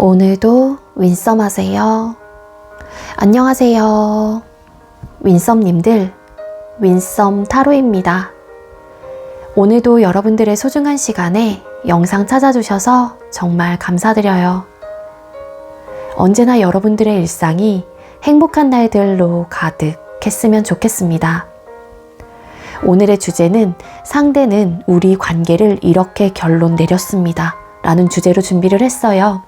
오늘도 윈썸 하세요. 안녕하세요. 윈썸님들, 윈썸 타로입니다. 오늘도 여러분들의 소중한 시간에 영상 찾아주셔서 정말 감사드려요. 언제나 여러분들의 일상이 행복한 날들로 가득했으면 좋겠습니다. 오늘의 주제는 상대는 우리 관계를 이렇게 결론 내렸습니다 라는 주제로 준비를 했어요.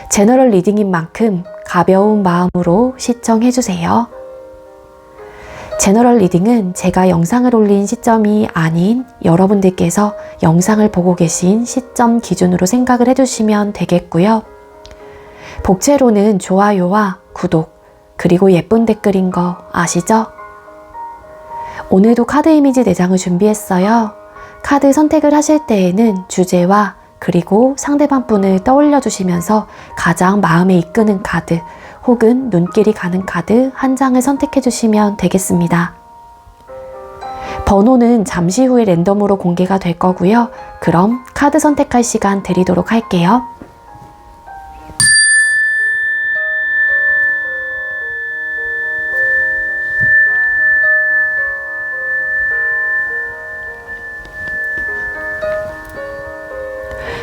제너럴 리딩인 만큼 가벼운 마음으로 시청해주세요. 제너럴 리딩은 제가 영상을 올린 시점이 아닌 여러분들께서 영상을 보고 계신 시점 기준으로 생각을 해주시면 되겠고요. 복채로는 좋아요와 구독, 그리고 예쁜 댓글인 거 아시죠? 오늘도 카드 이미지 4장을 준비했어요. 카드 선택을 하실 때에는 주제와 그리고 상대방 분을 떠올려 주시면서 가장 마음에 이끄는 카드 혹은 눈길이 가는 카드 한 장을 선택해 주시면 되겠습니다. 번호는 잠시 후에 랜덤으로 공개가 될 거고요. 그럼 카드 선택할 시간 드리도록 할게요.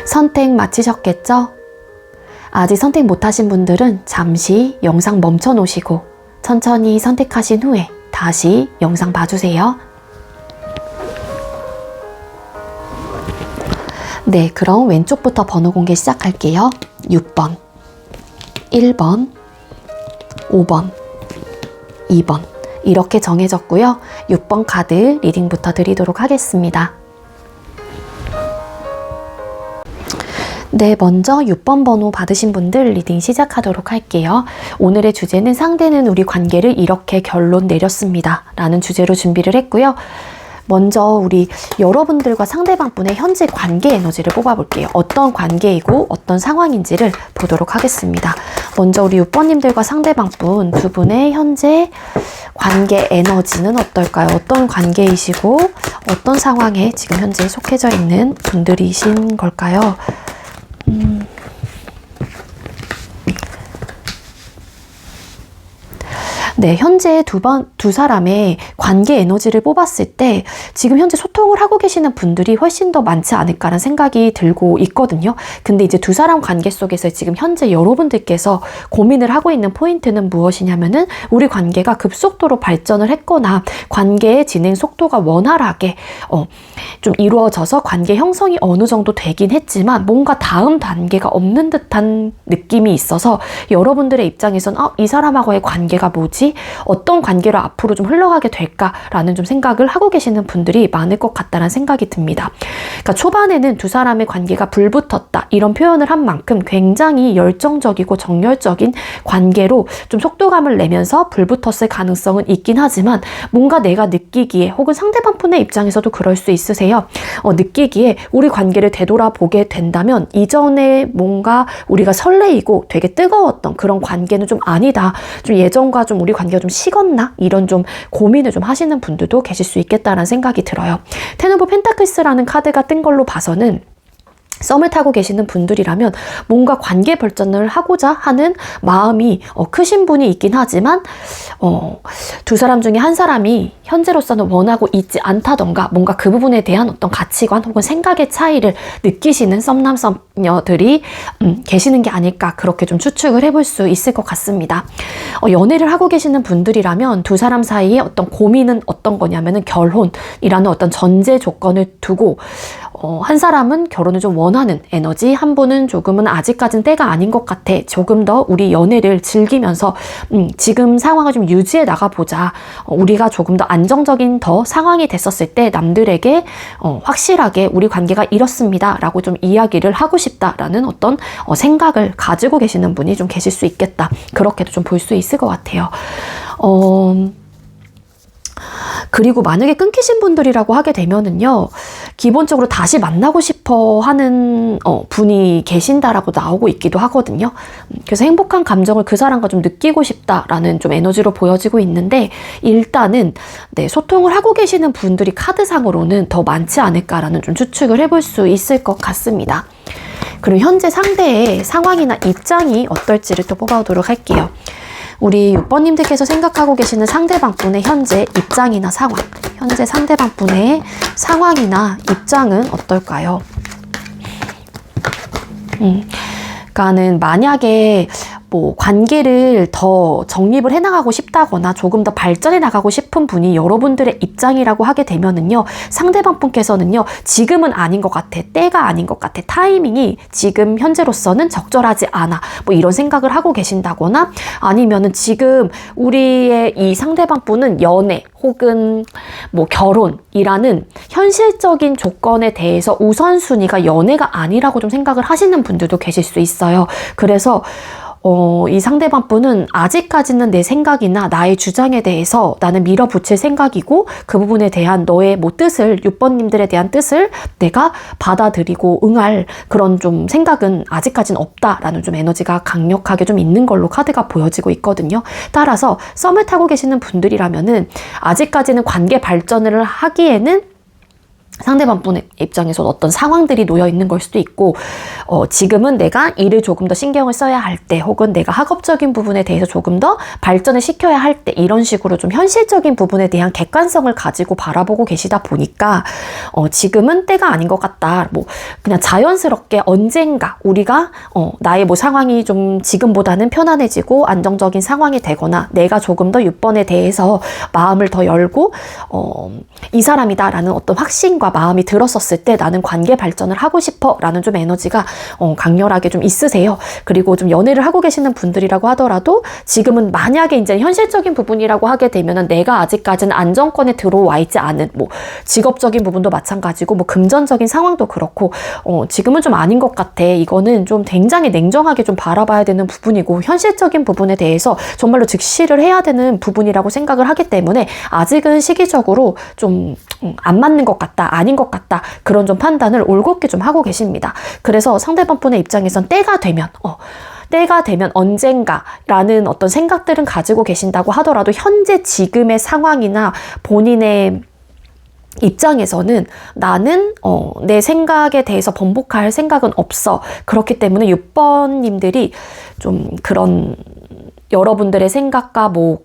선택 마치셨겠죠? 아직 선택 못하신 분들은 잠시 영상 멈춰 놓으시고 천천히 선택하신 후에 다시 영상 봐주세요. 네, 그럼 왼쪽부터 번호 공개 시작할게요. 6번, 1번, 5번, 2번 이렇게 정해졌고요. 6번 카드 리딩부터 드리도록 하겠습니다. 네, 먼저 6번 번호 받으신 분들 리딩 시작하도록 할게요. 오늘의 주제는 상대는 우리 관계를 이렇게 결론 내렸습니다 라는 주제로 준비를 했고요. 먼저 우리 여러분들과 상대방 분의 현재 관계 에너지를 뽑아볼게요. 어떤 관계이고 어떤 상황인지를 보도록 하겠습니다. 먼저 우리 6번님들과 상대방 분 두 분의 현재 관계 에너지는 어떨까요? 어떤 관계이시고 어떤 상황에 지금 현재 속해져 있는 분들이신 걸까요? 네, 현재 두 사람의 관계 에너지를 뽑았을 때 지금 현재 소통을 하고 계시는 분들이 훨씬 더 많지 않을까라는 생각이 들고 있거든요. 근데 이제 두 사람 관계 속에서 지금 현재 여러분들께서 고민을 하고 있는 포인트는 무엇이냐면은 우리 관계가 급속도로 발전을 했거나 관계의 진행 속도가 원활하게 좀 이루어져서 관계 형성이 어느 정도 되긴 했지만 뭔가 다음 단계가 없는 듯한 느낌이 있어서 여러분들의 입장에선 이 사람하고의 관계가 뭐지? 어떤 관계로 앞으로 좀 흘러가게 될까라는 좀 생각을 하고 계시는 분들이 많을 것 같다는 생각이 듭니다. 그러니까 초반에는 두 사람의 관계가 불붙었다 이런 표현을 한 만큼 굉장히 열정적이고 정열적인 관계로 좀 속도감을 내면서 불붙었을 가능성은 있긴 하지만 뭔가 내가 느끼기에 혹은 상대방 분의 입장에서도 그럴 수 있으세요. 느끼기에 우리 관계를 되돌아보게 된다면 이전에 뭔가 우리가 설레이고 되게 뜨거웠던 그런 관계는 좀 아니다. 좀 예전과 좀 우리 관계가 좀 식었나? 이런 좀 고민을 좀 하시는 분들도 계실 수 있겠다라는 생각이 들어요. 텐 오브 펜타클스라는 카드가 뜬 걸로 봐서는 썸을 타고 계시는 분들이라면 뭔가 관계 발전을 하고자 하는 마음이 크신 분이 있긴 하지만 두 사람 중에 한 사람이 현재로서는 원하고 있지 않다던가 뭔가 그 부분에 대한 어떤 가치관 혹은 생각의 차이를 느끼시는 썸남 썸녀들이 계시는 게 아닐까 그렇게 좀 추측을 해볼 수 있을 것 같습니다. 연애를 하고 계시는 분들이라면 두 사람 사이에 어떤 고민은 어떤 거냐면은 결혼이라는 어떤 전제 조건을 두고 한 사람은 결혼을 좀 원하는 에너지, 한 분은 조금은 아직까지는 때가 아닌 것 같아. 조금 더 우리 연애를 즐기면서 지금 상황을 좀 유지해 나가보자. 우리가 조금 더 안정적인 더 상황이 됐었을 때 남들에게 확실하게 우리 관계가 이렇습니다 라고 좀 이야기를 하고 싶다라는 어떤 생각을 가지고 계시는 분이 좀 계실 수 있겠다. 그렇게도 좀 볼 수 있을 것 같아요. 그리고 만약에 끊기신 분들이라고 하게 되면은요, 기본적으로 다시 만나고 싶어 하는 분이 계신다라고 나오고 있기도 하거든요. 그래서 행복한 감정을 그 사람과 좀 느끼고 싶다라는 좀 에너지로 보여지고 있는데, 일단은 네, 소통을 하고 계시는 분들이 카드상으로는 더 많지 않을까라는 좀 추측을 해볼 수 있을 것 같습니다. 그리고 현재 상대의 상황이나 입장이 어떨지를 또 뽑아보도록 할게요. 우리 6번님들께서 생각하고 계시는 상대방분의 현재 입장이나 상황, 현재 상대방분의 상황이나 입장은 어떨까요? 그러니까는 만약에 뭐 관계를 더 정립을 해나가고 싶다거나 조금 더 발전해 나가고 싶은 분이 여러분들의 입장이라고 하게 되면은요, 상대방 분께서는요, 지금은 아닌 것 같아, 때가 아닌 것 같아, 타이밍이 지금 현재로서는 적절하지 않아, 뭐 이런 생각을 하고 계신다거나, 아니면은 지금 우리의 이 상대방 분은 연애 혹은 뭐 결혼이라는 현실적인 조건에 대해서 우선순위가 연애가 아니라고 좀 생각을 하시는 분들도 계실 수 있어요. 그래서 이 상대방 분은 아직까지는 내 생각이나 나의 주장에 대해서 나는 밀어붙일 생각이고, 그 부분에 대한 너의 뭐 뜻을, 6번님들에 대한 뜻을 내가 받아들이고 응할 그런 좀 생각은 아직까지는 없다라는 좀 에너지가 강력하게 좀 있는 걸로 카드가 보여지고 있거든요. 따라서 썸을 타고 계시는 분들이라면은 아직까지는 관계 발전을 하기에는 상대방 분의 입장에서 어떤 상황들이 놓여 있는 걸 수도 있고, 지금은 내가 일을 조금 더 신경을 써야 할 때, 혹은 내가 학업적인 부분에 대해서 조금 더 발전을 시켜야 할 때, 이런 식으로 좀 현실적인 부분에 대한 객관성을 가지고 바라보고 계시다 보니까 지금은 때가 아닌 것 같다. 뭐 그냥 자연스럽게 언젠가 우리가 나의 뭐 상황이 좀 지금보다는 편안해지고 안정적인 상황이 되거나, 내가 조금 더 6번에 대해서 마음을 더 열고 이 사람이다라는 어떤 확신과 마음이 들었었을 때 나는 관계 발전을 하고 싶어 라는 좀 에너지가 강렬하게 좀 있으세요. 그리고 좀 연애를 하고 계시는 분들이라고 하더라도 지금은 만약에 이제 현실적인 부분이라고 하게 되면은 내가 아직까지는 안정권에 들어와 있지 않은, 뭐 직업적인 부분도 마찬가지고 뭐 금전적인 상황도 그렇고 지금은 좀 아닌 것 같아. 이거는 좀 굉장히 냉정하게 좀 바라봐야 되는 부분이고, 현실적인 부분에 대해서 정말로 직시를 해야 되는 부분이라고 생각을 하기 때문에 아직은 시기적으로 좀 안 맞는 것 같다, 아닌 것 같다, 그런 좀 판단을 올곧게 좀 하고 계십니다. 그래서 상대방 분의 입장에선 때가 되면 언젠가라는 어떤 생각들은 가지고 계신다고 하더라도, 현재 지금의 상황이나 본인의 입장에서는 나는 내 생각에 대해서 번복할 생각은 없어. 그렇기 때문에 6번님들이 좀 그런 여러분들의 생각과 뭐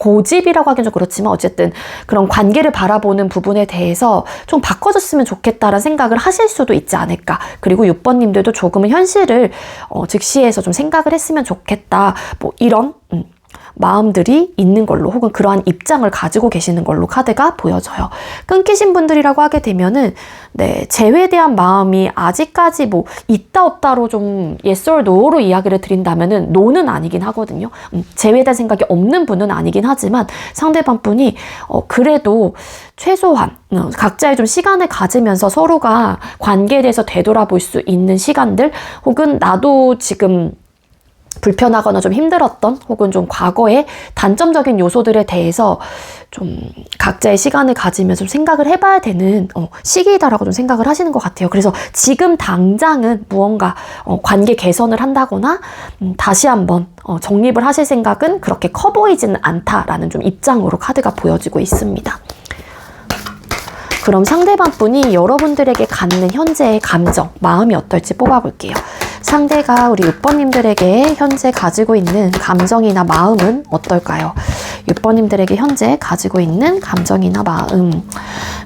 고집이라고 하긴 좀 그렇지만 어쨌든 그런 관계를 바라보는 부분에 대해서 좀 바꿔줬으면 좋겠다라는 생각을 하실 수도 있지 않을까. 그리고 6번님들도 조금은 현실을 즉시해서 좀 생각을 했으면 좋겠다, 뭐 이런 마음들이 있는 걸로, 혹은 그러한 입장을 가지고 계시는 걸로 카드가 보여져요. 끊기신 분들이라고 하게 되면은 재회에 대한 마음이 아직까지 뭐 있다 없다로 좀 yes or no로 이야기를 드린다면은 no는 아니긴 하거든요. 재회에 대한 생각이 없는 분은 아니긴 하지만, 상대방 분이 그래도 최소한 각자의 좀 시간을 가지면서 서로가 관계에 대해서 되돌아볼 수 있는 시간들, 혹은 나도 지금 불편하거나 좀 힘들었던, 혹은 좀 과거의 단점적인 요소들에 대해서 좀 각자의 시간을 가지면서 좀 생각을 해봐야 되는 시기이다라고 좀 생각을 하시는 것 같아요. 그래서 지금 당장은 무언가 관계 개선을 한다거나 다시 한번 정립을 하실 생각은 그렇게 커 보이지는 않다라는 좀 입장으로 카드가 보여지고 있습니다. 그럼 상대방 분이 여러분들에게 갖는 현재의 감정, 마음이 어떨지 뽑아볼게요. 상대가 우리 6번님들에게 현재 가지고 있는 감정이나 마음은 어떨까요? 6번님들에게 현재 가지고 있는 감정이나 마음.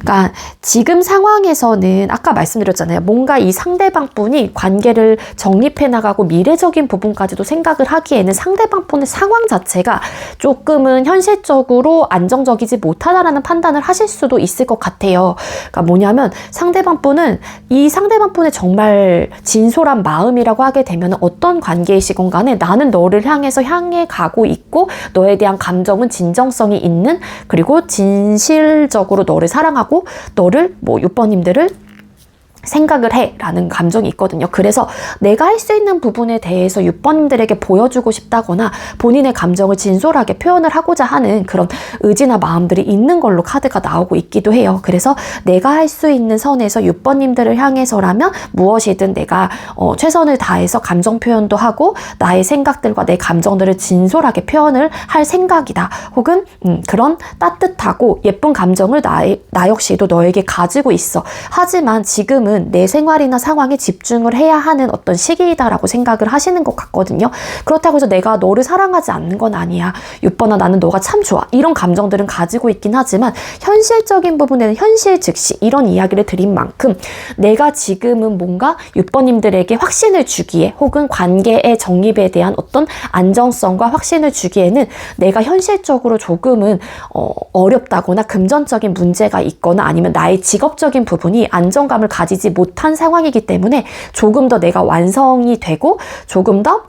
그러니까 지금 상황에서는 아까 말씀드렸잖아요. 뭔가 이 상대방 분이 관계를 정립해 나가고 미래적인 부분까지도 생각을 하기에는 상대방 분의 상황 자체가 조금은 현실적으로 안정적이지 못하다라는 판단을 하실 수도 있을 것 같아요. 그러니까 뭐냐면, 상대방 분은 이 상대방 분의 정말 진솔한 마음이라고 하게 되면 어떤 관계이시건 간에 나는 너를 향해서 향해 가고 있고, 너에 대한 감정은 진정성이 있는, 그리고 진실적으로 너를 사랑하고 너를 뭐 6번님들을 생각을 해 라는 감정이 있거든요. 그래서 내가 할 수 있는 부분에 대해서 6번님들에게 보여주고 싶다거나 본인의 감정을 진솔하게 표현을 하고자 하는 그런 의지나 마음들이 있는 걸로 카드가 나오고 있기도 해요. 그래서 내가 할 수 있는 선에서 6번님들을 향해서라면 무엇이든 내가 최선을 다해서 감정 표현도 하고 나의 생각들과 내 감정들을 진솔하게 표현을 할 생각이다. 혹은 그런 따뜻하고 예쁜 감정을 나 역시도 너에게 가지고 있어. 하지만 지금은 지금은 내 생활이나 상황에 집중을 해야 하는 어떤 시기이다라고 생각을 하시는 것 같거든요. 그렇다고 해서 내가 너를 사랑하지 않는 건 아니야. 6번아, 나는 너가 참 좋아. 이런 감정들은 가지고 있긴 하지만 현실적인 부분에는 현실 즉시 이런 이야기를 드린 만큼 내가 지금은 뭔가 6번님들에게 확신을 주기에 혹은 관계의 정립에 대한 어떤 안정성과 확신을 주기에는 내가 현실적으로 조금은 어렵다거나 금전적인 문제가 있거나 아니면 나의 직업적인 부분이 안정감을 가지지 못한 상황이기 때문에 조금 더 내가 완성이 되고 조금 더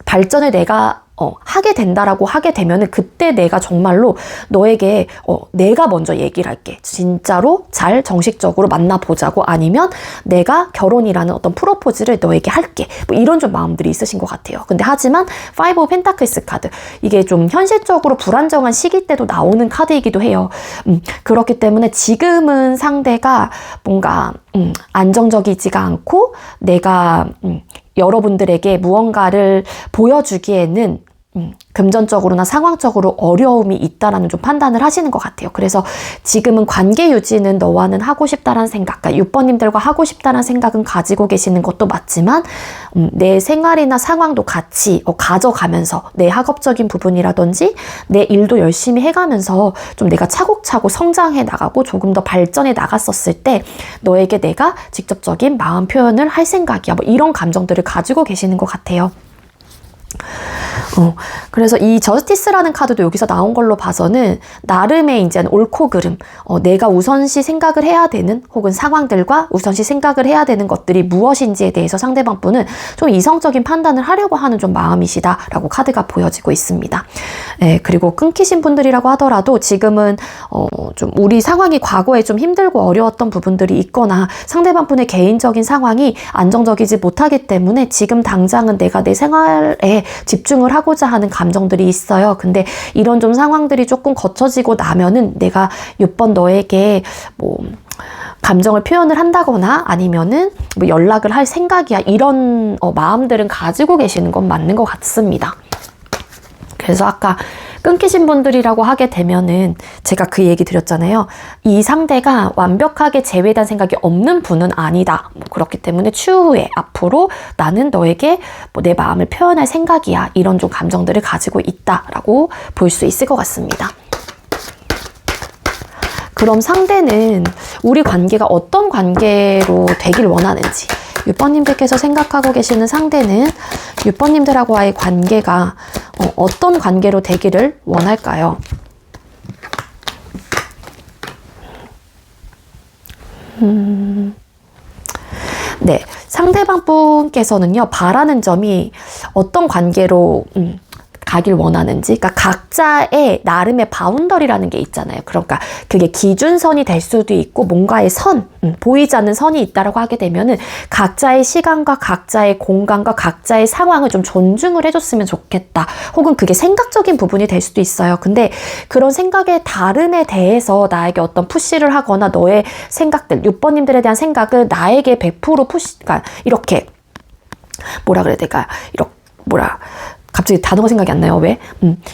발전을 내가 하게 된다라고 하게 되면은 그때 내가 정말로 너에게 내가 먼저 얘기를 할게. 진짜로 잘 정식적으로 만나보자고 아니면 내가 결혼이라는 어떤 프로포즈를 너에게 할게. 뭐 이런 좀 마음들이 있으신 것 같아요. 근데 하지만 5 오브 펜타클스 카드 이게 좀 현실적으로 불안정한 시기 때도 나오는 카드이기도 해요. 그렇기 때문에 지금은 상대가 뭔가 안정적이지가 않고 내가 여러분들에게 무언가를 보여주기에는 금전적으로나 상황적으로 어려움이 있다라는 좀 판단을 하시는 것 같아요. 그래서 지금은 관계 유지는 너와는 하고 싶다라는 생각, 그러니까 6번님들과 하고 싶다라는 생각은 가지고 계시는 것도 맞지만 내 생활이나 상황도 같이 가져가면서 내 학업적인 부분이라든지 내 일도 열심히 해가면서 좀 내가 차곡차곡 성장해 나가고 조금 더 발전해 나갔었을 때 너에게 내가 직접적인 마음 표현을 할 생각이야. 뭐 이런 감정들을 가지고 계시는 것 같아요. 그래서 이 저스티스라는 카드도 여기서 나온 걸로 봐서는 나름의 이제 옳고 그름, 내가 우선시 생각을 해야 되는 혹은 상황들과 우선시 생각을 해야 되는 것들이 무엇인지에 대해서 상대방 분은 좀 이성적인 판단을 하려고 하는 좀 마음이시다라고 카드가 보여지고 있습니다. 네, 그리고 끊기신 분들이라고 하더라도 지금은 좀 우리 상황이 과거에 좀 힘들고 어려웠던 부분들이 있거나 상대방 분의 개인적인 상황이 안정적이지 못하기 때문에 지금 당장은 내가 내 생활에 집중을 하고자 하는 감정들이 있어요. 근데 이런 좀 상황들이 조금 거쳐지고 나면은 내가 6번 너에게 뭐 감정을 표현을 한다거나 아니면은 뭐 연락을 할 생각이야. 이런 마음들은 가지고 계시는 건 맞는 것 같습니다. 그래서 아까 끊기신 분들이라고 하게 되면은 제가 그 얘기 드렸잖아요. 이 상대가 완벽하게 제외된 생각이 없는 분은 아니다. 뭐 그렇기 때문에 추후에 앞으로 나는 너에게 뭐 내 마음을 표현할 생각이야. 이런 좀 감정들을 가지고 있다라고 볼 수 있을 것 같습니다. 그럼 상대는 우리 관계가 어떤 관계로 되길 원하는지 6번님들께서 생각하고 계시는 상대는 6번님들하고의 관계가 어떤 관계로 되기를 원할까요? 네, 상대방 분께서는요, 바라는 점이 어떤 관계로 가길 원하는지, 그러니까 각자의 나름의 바운더리라는 게 있잖아요. 그러니까 그게 기준선이 될 수도 있고 뭔가의 선, 보이지 않는 선이 있다라고 하게 되면은 각자의 시간과 각자의 공간과 각자의 상황을 좀 존중을 해줬으면 좋겠다. 혹은 그게 생각적인 부분이 될 수도 있어요. 근데 그런 생각의 다름에 대해서 나에게 어떤 푸시를 하거나 너의 생각들, 6번님들에 대한 생각을 나에게 100% 푸시, 그러니까 이렇게 뭐라 그래야 될까? 이렇게 갑자기 단어가 생각이 안 나요. 왜?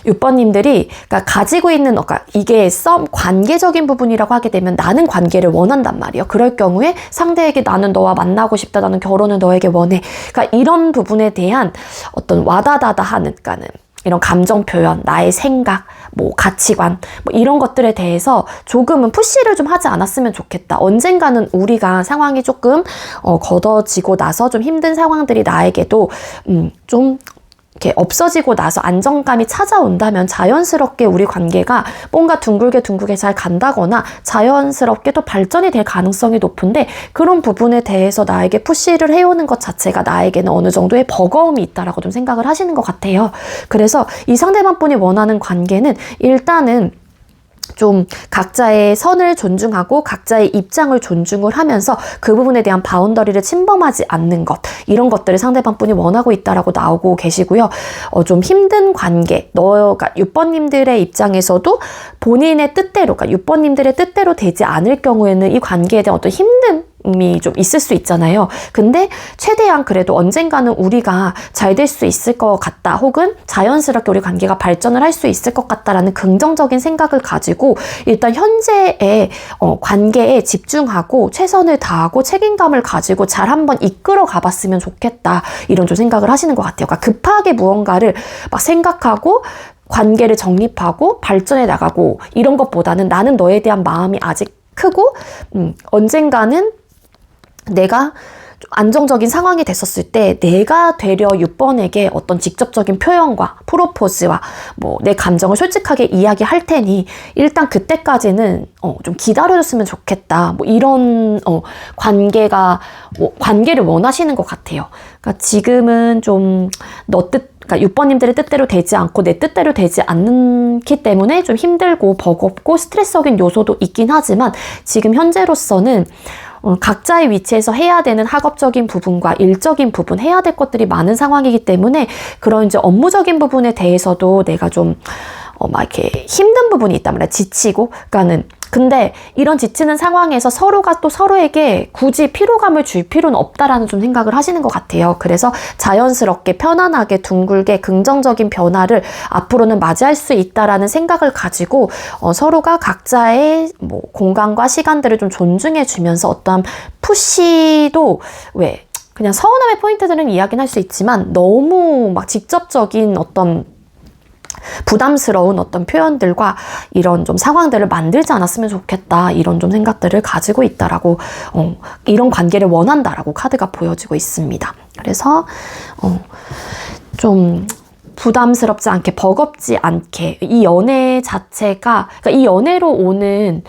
6번님들이 그러니까 가지고 있는 그러니까 이게 관계적인 부분이라고 하게 되면 나는 관계를 원한단 말이에요. 그럴 경우에 상대에게 나는 너와 만나고 싶다. 나는 결혼을 너에게 원해. 그러니까 이런 부분에 대한 어떤 와다다다 하는 그러니까는 이런 감정 표현, 나의 생각, 뭐 가치관, 뭐 이런 것들에 대해서 조금은 푸시를 좀 하지 않았으면 좋겠다. 언젠가는 우리가 상황이 조금 걷어지고 나서 좀 힘든 상황들이 나에게도 좀 이렇게 없어지고 나서 안정감이 찾아온다면 자연스럽게 우리 관계가 뭔가 둥글게 잘 간다거나 자연스럽게 또 발전이 될 가능성이 높은데 그런 부분에 대해서 나에게 푸시를 해오는 것 자체가 나에게는 어느 정도의 버거움이 있다라고 좀 생각을 하시는 것 같아요. 그래서 이 상대방 분이 원하는 관계는 일단은 좀 각자의 선을 존중하고 각자의 입장을 존중을 하면서 그 부분에 대한 바운더리를 침범하지 않는 것, 이런 것들을 상대방 분이 원하고 있다라고 나오고 계시고요. 좀 힘든 관계, 너가 6번님들의 입장에서도 본인의 뜻대로, 그러니까 6번님들의 뜻대로 되지 않을 경우에는 이 관계에 대한 어떤 힘든 좀 있을 수 있잖아요. 근데 최대한 그래도 언젠가는 우리가 잘 될 수 있을 것 같다, 혹은 자연스럽게 우리 관계가 발전을 할 수 있을 것 같다라는 긍정적인 생각을 가지고 일단 현재의 관계에 집중하고 최선을 다하고 책임감을 가지고 잘 한번 이끌어 가봤으면 좋겠다, 이런 좀 생각을 하시는 것 같아요. 그러니까 급하게 무언가를 막 생각하고 관계를 정립하고 발전해 나가고 이런 것보다는 나는 너에 대한 마음이 아직 크고 언젠가는 내가 안정적인 상황이 됐었을 때 내가 되려 6번에게 어떤 직접적인 표현과 프로포즈와 뭐 내 감정을 솔직하게 이야기할 테니 일단 그때까지는 좀 기다려줬으면 좋겠다, 뭐 이런 관계를 원하시는 것 같아요. 그러니까 지금은 좀 그러니까 6번님들의 뜻대로 되지 않고 내 뜻대로 되지 않기 때문에 좀 힘들고 버겁고 스트레스적인 요소도 있긴 하지만 지금 현재로서는 각자의 위치에서 해야 되는 학업적인 부분과 일적인 부분, 해야 될 것들이 많은 상황이기 때문에 그런 이제 업무적인 부분에 대해서도 내가 좀 막 이렇게 힘든 부분이 있단 말이야. 지치고. 근데 이런 지치는 상황에서 서로가 또 서로에게 굳이 피로감을 줄 필요는 없다라는 좀 생각을 하시는 것 같아요. 그래서 자연스럽게 편안하게 둥글게 긍정적인 변화를 앞으로는 맞이할 수 있다라는 생각을 가지고 서로가 각자의 뭐 공간과 시간들을 좀 존중해 주면서 어떠한 푸시도 그냥 서운함의 포인트들은 이야기는 할 수 있지만 너무 막 직접적인 어떤 부담스러운 어떤 표현들과 이런 좀 상황들을 만들지 않았으면 좋겠다, 이런 좀 생각들을 가지고 있다라고 이런 관계를 원한다라고 카드가 보여지고 있습니다. 그래서 좀 부담스럽지 않게 버겁지 않게 이 연애 자체가, 그러니까 이 연애로 오는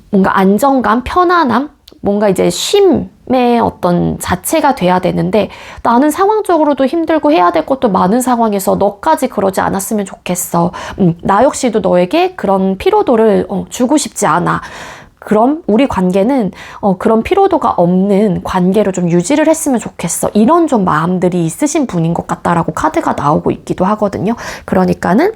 뭔가 안정감, 편안함, 뭔가 이제 쉼의 어떤 자체가 돼야 되는데 나는 상황적으로도 힘들고 해야 될 것도 많은 상황에서 너까지 그러지 않았으면 좋겠어. 나 역시도 너에게 그런 피로도를 주고 싶지 않아. 그럼 우리 관계는 그런 피로도가 없는 관계로 좀 유지를 했으면 좋겠어. 이런 좀 마음들이 있으신 분인 것 같다라고 카드가 나오고 있기도 하거든요. 그러니까는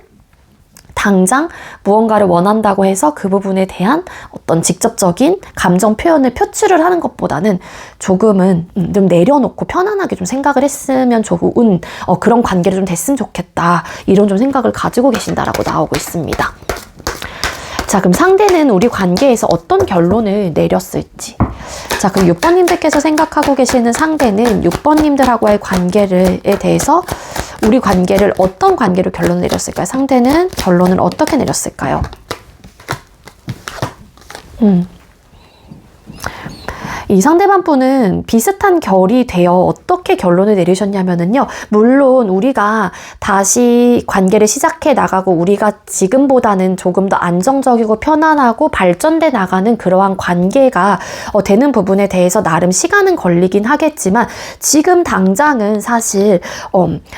당장 무언가를 원한다고 해서 그 부분에 대한 어떤 직접적인 감정 표현을 표출을 하는 것보다는 조금은 좀 내려놓고 편안하게 좀 생각을 했으면 좋은 그런 관계를 좀 됐으면 좋겠다, 이런 좀 생각을 가지고 계신다라고 나오고 있습니다. 자, 그럼 상대는 우리 관계에서 어떤 결론을 내렸을지. 자, 그럼 6번님들께서 생각하고 계시는 상대는 6번님들하고의 관계에 대해서 우리 관계를 어떤 관계로 결론을 내렸을까요? 상대는 결론을 어떻게 내렸을까요? 이 상대방 분은 비슷한 결이 되어 어떻게 결론을 내리셨냐면은요, 물론 우리가 다시 관계를 시작해 나가고 우리가 지금보다는 조금 더 안정적이고 편안하고 발전돼 나가는 그러한 관계가 되는 부분에 대해서 나름 시간은 걸리긴 하겠지만 지금 당장은 사실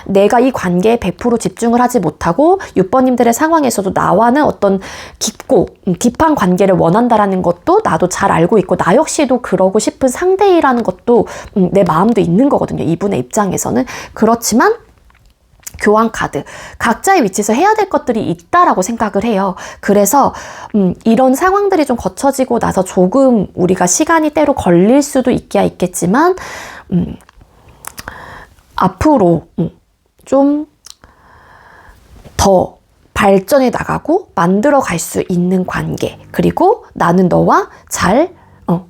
내가 이 관계에 100% 집중을 하지 못하고 6번님들의 상황에서도 나와는 어떤 딥한 관계를 원한다라는 것도 나도 잘 알고 있고 나 역시도 그러고 싶은 상대이라는 것도 내 마음도 있는 거거든요. 이분의 입장에서는. 그렇지만 교환 카드, 각자의 위치에서 해야 될 것들이 있다라고 생각을 해요. 그래서 이런 상황들이 좀 거쳐지고 나서 조금 우리가 시간이 때로 걸릴 수도 있겠지만 앞으로 좀 더 발전해 나가고 만들어 갈 수 있는 관계, 그리고 나는 너와 잘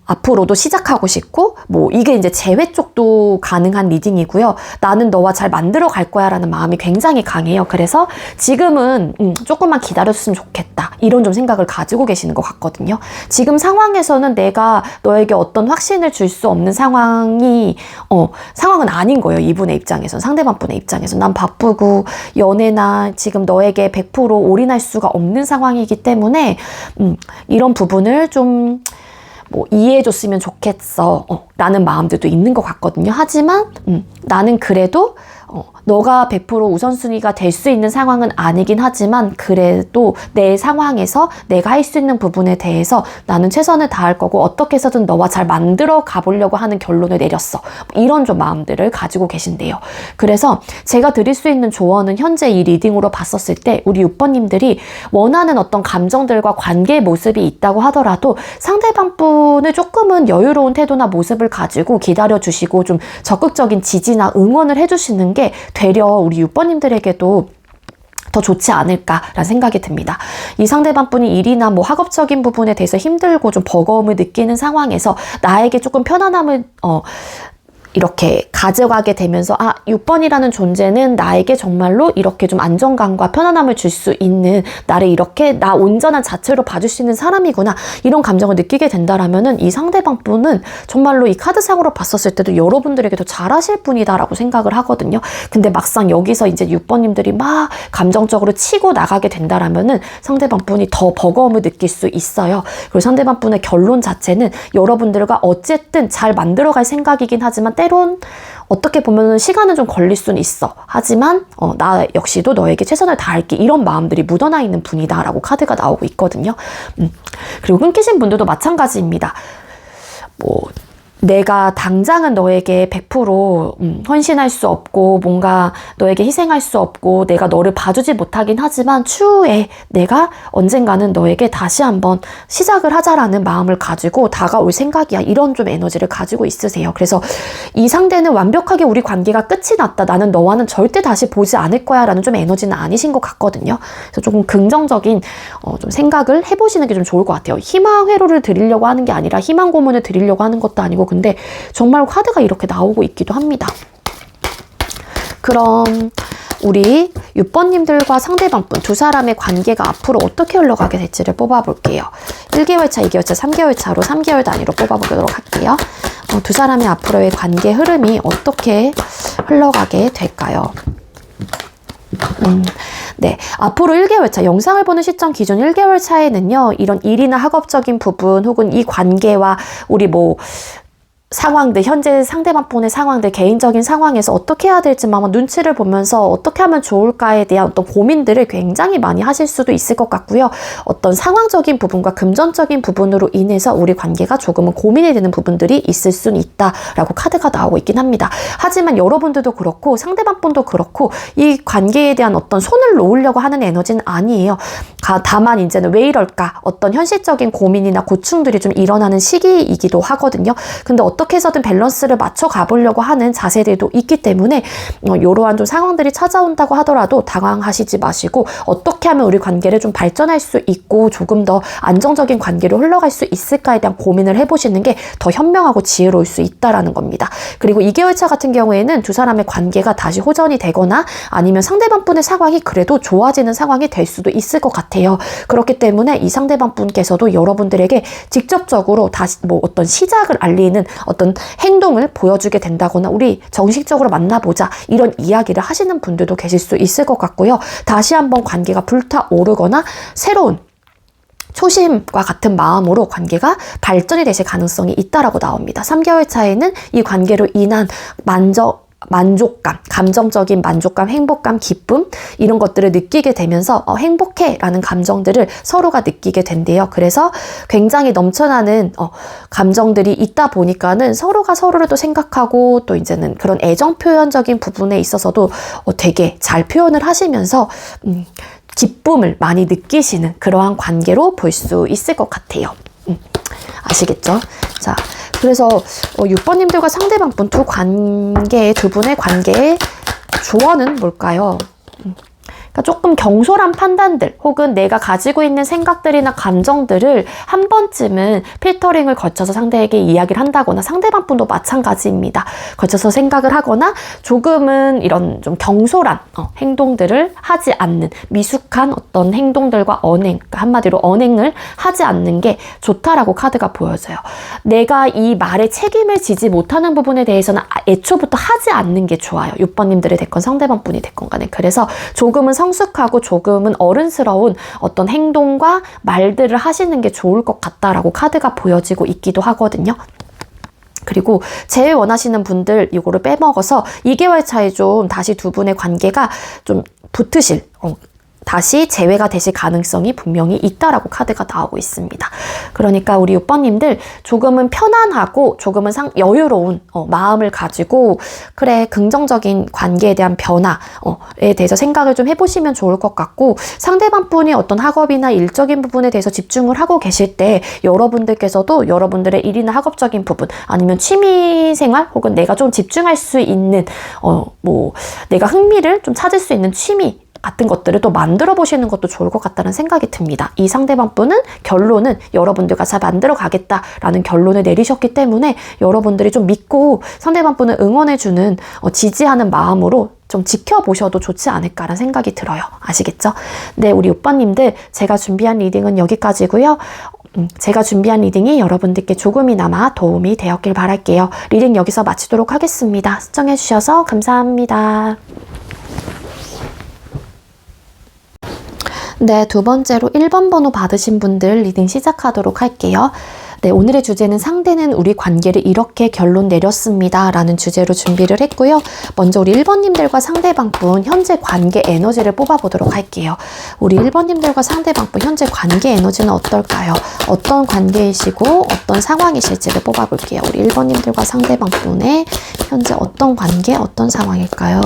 앞으로도 시작하고 싶고, 뭐 이게 이제 재회 쪽도 가능한 리딩이고요. 나는 너와 잘 만들어 갈 거야 라는 마음이 굉장히 강해요. 그래서 지금은 조금만 기다렸으면 좋겠다, 이런 좀 생각을 가지고 계시는 것 같거든요. 지금 상황에서는 내가 너에게 어떤 확신을 줄 수 없는 상황은 아닌 거예요. 이분의 입장에서는, 상대방 분의 입장에서는. 난 바쁘고 연애나 지금 너에게 100% 올인할 수가 없는 상황이기 때문에 이런 부분을 좀 이해해줬으면 좋겠어 라는 마음들도 있는 것 같거든요. 하지만 나는 그래도 너가 100% 우선순위가 될 수 있는 상황은 아니긴 하지만 그래도 내 상황에서 내가 할 수 있는 부분에 대해서 나는 최선을 다할 거고 어떻게 해서든 너와 잘 만들어 가보려고 하는 결론을 내렸어. 이런 좀 마음들을 가지고 계신데요. 그래서 제가 드릴 수 있는 조언은 현재 이 리딩으로 봤었을 때 우리 6번님들이 원하는 어떤 감정들과 관계의 모습이 있다고 하더라도 상대방 분을 조금은 여유로운 태도나 모습을 가지고 기다려주시고 좀 적극적인 지지나 응원을 해주시는 게 되려 우리 6번님들에게도 더 좋지 않을까라는 생각이 듭니다. 이 상대방 분이 일이나 뭐 학업적인 부분에 대해서 힘들고 좀 버거움을 느끼는 상황에서 나에게 조금 편안함을 이렇게 가져가게 되면서 6번이라는 존재는 나에게 정말로 이렇게 좀 안정감과 편안함을 줄 수 있는, 나를 이렇게 나 온전한 자체로 봐줄 수 있는 사람이구나, 이런 감정을 느끼게 된다라면은 이 상대방 분은 정말로 이 카드상으로 봤었을 때도 여러분들에게 더 잘하실 분이다라고 생각을 하거든요. 근데 막상 여기서 이제 6번님들이 막 감정적으로 치고 나가게 된다라면은 상대방 분이 더 버거움을 느낄 수 있어요. 그리고 상대방 분의 결론 자체는 여러분들과 어쨌든 잘 만들어갈 생각이긴 하지만 때론 어떻게 보면 시간은 좀 걸릴 수는 있어. 하지만 나 역시도 너에게 최선을 다할게, 이런 마음들이 묻어나 있는 분이다라고 카드가 나오고 있거든요. 그리고 끊기신 분들도 마찬가지입니다. 내가 당장은 너에게 100% 헌신할 수 없고 뭔가 너에게 희생할 수 없고 내가 너를 봐주지 못하긴 하지만 추후에 내가 언젠가는 너에게 다시 한번 시작을 하자라는 마음을 가지고 다가올 생각이야, 이런 좀 에너지를 가지고 있으세요. 그래서 이 상대는 완벽하게 우리 관계가 끝이 났다, 나는 너와는 절대 다시 보지 않을 거야 라는 좀 에너지는 아니신 것 같거든요. 그래서 조금 긍정적인 좀 생각을 해보시는 게 좀 좋을 것 같아요. 희망 회로를 드리려고 하는 게 아니라 희망 고문을 드리려고 하는 것도 아니고, 근데 정말 카드가 이렇게 나오고 있기도 합니다. 그럼 우리 6번님들과 상대방 분 두 사람의 관계가 앞으로 어떻게 흘러가게 될지를 뽑아볼게요. 1개월 차, 2개월 차, 3개월 차로 3개월 단위로 뽑아보도록 할게요. 두 사람의 앞으로의 관계 흐름이 어떻게 흘러가게 될까요? 네, 앞으로 1개월 차, 영상을 보는 시점 기준 1개월 차에는요, 이런 일이나 학업적인 부분 혹은 이 관계와 우리 상황들, 현재 상대방 분의 상황들, 개인적인 상황에서 어떻게 해야 될지만 아마 눈치를 보면서 어떻게 하면 좋을까에 대한 어떤 고민들을 굉장히 많이 하실 수도 있을 것 같고요. 어떤 상황적인 부분과 금전적인 부분으로 인해서 우리 관계가 조금은 고민이 되는 부분들이 있을 수는 있다라고 카드가 나오고 있긴 합니다. 하지만 여러분들도 그렇고 상대방 분도 그렇고 이 관계에 대한 어떤 손을 놓으려고 하는 에너지는 아니에요. 다만 이제는 왜 이럴까? 어떤 현실적인 고민이나 고충들이 좀 일어나는 시기이기도 하거든요. 근데 어떻게 해서든 밸런스를 맞춰 가보려고 하는 자세들도 있기 때문에 이러한 좀 상황들이 찾아온다고 하더라도 당황하시지 마시고 어떻게 하면 우리 관계를 좀 발전할 수 있고 조금 더 안정적인 관계로 흘러갈 수 있을까에 대한 고민을 해보시는 게 더 현명하고 지혜로울 수 있다라는 겁니다. 그리고 2개월 차 같은 경우에는 두 사람의 관계가 다시 호전이 되거나 아니면 상대방 분의 상황이 그래도 좋아지는 상황이 될 수도 있을 것 같아요. 그렇기 때문에 이 상대방 분께서도 여러분들에게 직접적으로 다시 어떤 시작을 알리는 어떤 행동을 보여주게 된다거나 우리 정식적으로 만나보자, 이런 이야기를 하시는 분들도 계실 수 있을 것 같고요. 다시 한번 관계가 불타오르거나 새로운 초심과 같은 마음으로 관계가 발전이 되실 가능성이 있다라고 나옵니다. 3개월 차에는 이 관계로 인한 만족감, 감정적인 만족감, 행복감, 기쁨, 이런 것들을 느끼게 되면서 행복해 라는 감정들을 서로가 느끼게 된대요. 그래서 굉장히 넘쳐나는 감정들이 있다 보니까는 서로가 서로를 또 생각하고 또 이제는 그런 애정 표현적인 부분에 있어서도 되게 잘 표현을 하시면서 기쁨을 많이 느끼시는 그러한 관계로 볼 수 있을 것 같아요. 아시겠죠? 자, 그래서 6번님들과 상대방 분 두 분의 관계의 조언은 뭘까요? 그러니까 조금 경솔한 판단들 혹은 내가 가지고 있는 생각들이나 감정들을 한 번쯤은 필터링을 거쳐서 상대에게 이야기를 한다거나, 상대방 분도 마찬가지입니다. 거쳐서 생각을 하거나 조금은 이런 좀 경솔한 행동들을 하지 않는, 미숙한 어떤 행동들과 언행, 그러니까 한마디로 언행을 하지 않는 게 좋다라고 카드가 보여져요. 내가 이 말에 책임을 지지 못하는 부분에 대해서는 애초부터 하지 않는 게 좋아요. 6번님들이 됐건 상대방 분이 됐건 간에. 그래서 조금은 성숙하고 조금은 어른스러운 어떤 행동과 말들을 하시는 게 좋을 것 같다라고 카드가 보여지고 있기도 하거든요. 그리고 재회 원하시는 분들 이거를 빼먹어서 2개월 차에 좀 다시 두 분의 관계가 좀 붙으실, 다시 재회가 되실 가능성이 분명히 있다라고 카드가 나오고 있습니다. 그러니까 우리 6번님들 조금은 편안하고 조금은 여유로운 마음을 가지고 그래 긍정적인 관계에 대한 변화에 대해서 생각을 좀 해보시면 좋을 것 같고, 상대방 분이 어떤 학업이나 일적인 부분에 대해서 집중을 하고 계실 때 여러분들께서도 여러분들의 일이나 학업적인 부분 아니면 취미생활 혹은 내가 좀 집중할 수 있는 내가 흥미를 좀 찾을 수 있는 취미 같은 것들을 또 만들어 보시는 것도 좋을 것 같다는 생각이 듭니다. 이 상대방 분은 결론은 여러분들과 잘 만들어 가겠다라는 결론을 내리셨기 때문에 여러분들이 좀 믿고 상대방 분을 응원해주는 지지하는 마음으로 좀 지켜보셔도 좋지 않을까라는 생각이 들어요. 아시겠죠? 네, 우리 오빠님들 제가 준비한 리딩은 여기까지고요. 제가 준비한 리딩이 여러분들께 조금이나마 도움이 되었길 바랄게요. 리딩 여기서 마치도록 하겠습니다. 시청해주셔서 감사합니다. 네, 두 번째로 1번 번호 받으신 분들 리딩 시작하도록 할게요. 네, 오늘의 주제는 상대는 우리 관계를 이렇게 결론 내렸습니다 라는 주제로 준비를 했고요. 먼저 우리 1번님들과 상대방분 현재 관계 에너지를 뽑아보도록 할게요. 우리 1번님들과 상대방분 현재 관계 에너지는 어떨까요? 어떤 관계이시고 어떤 상황이실지를 뽑아볼게요. 우리 1번님들과 상대방분의 현재 어떤 관계, 어떤 상황일까요?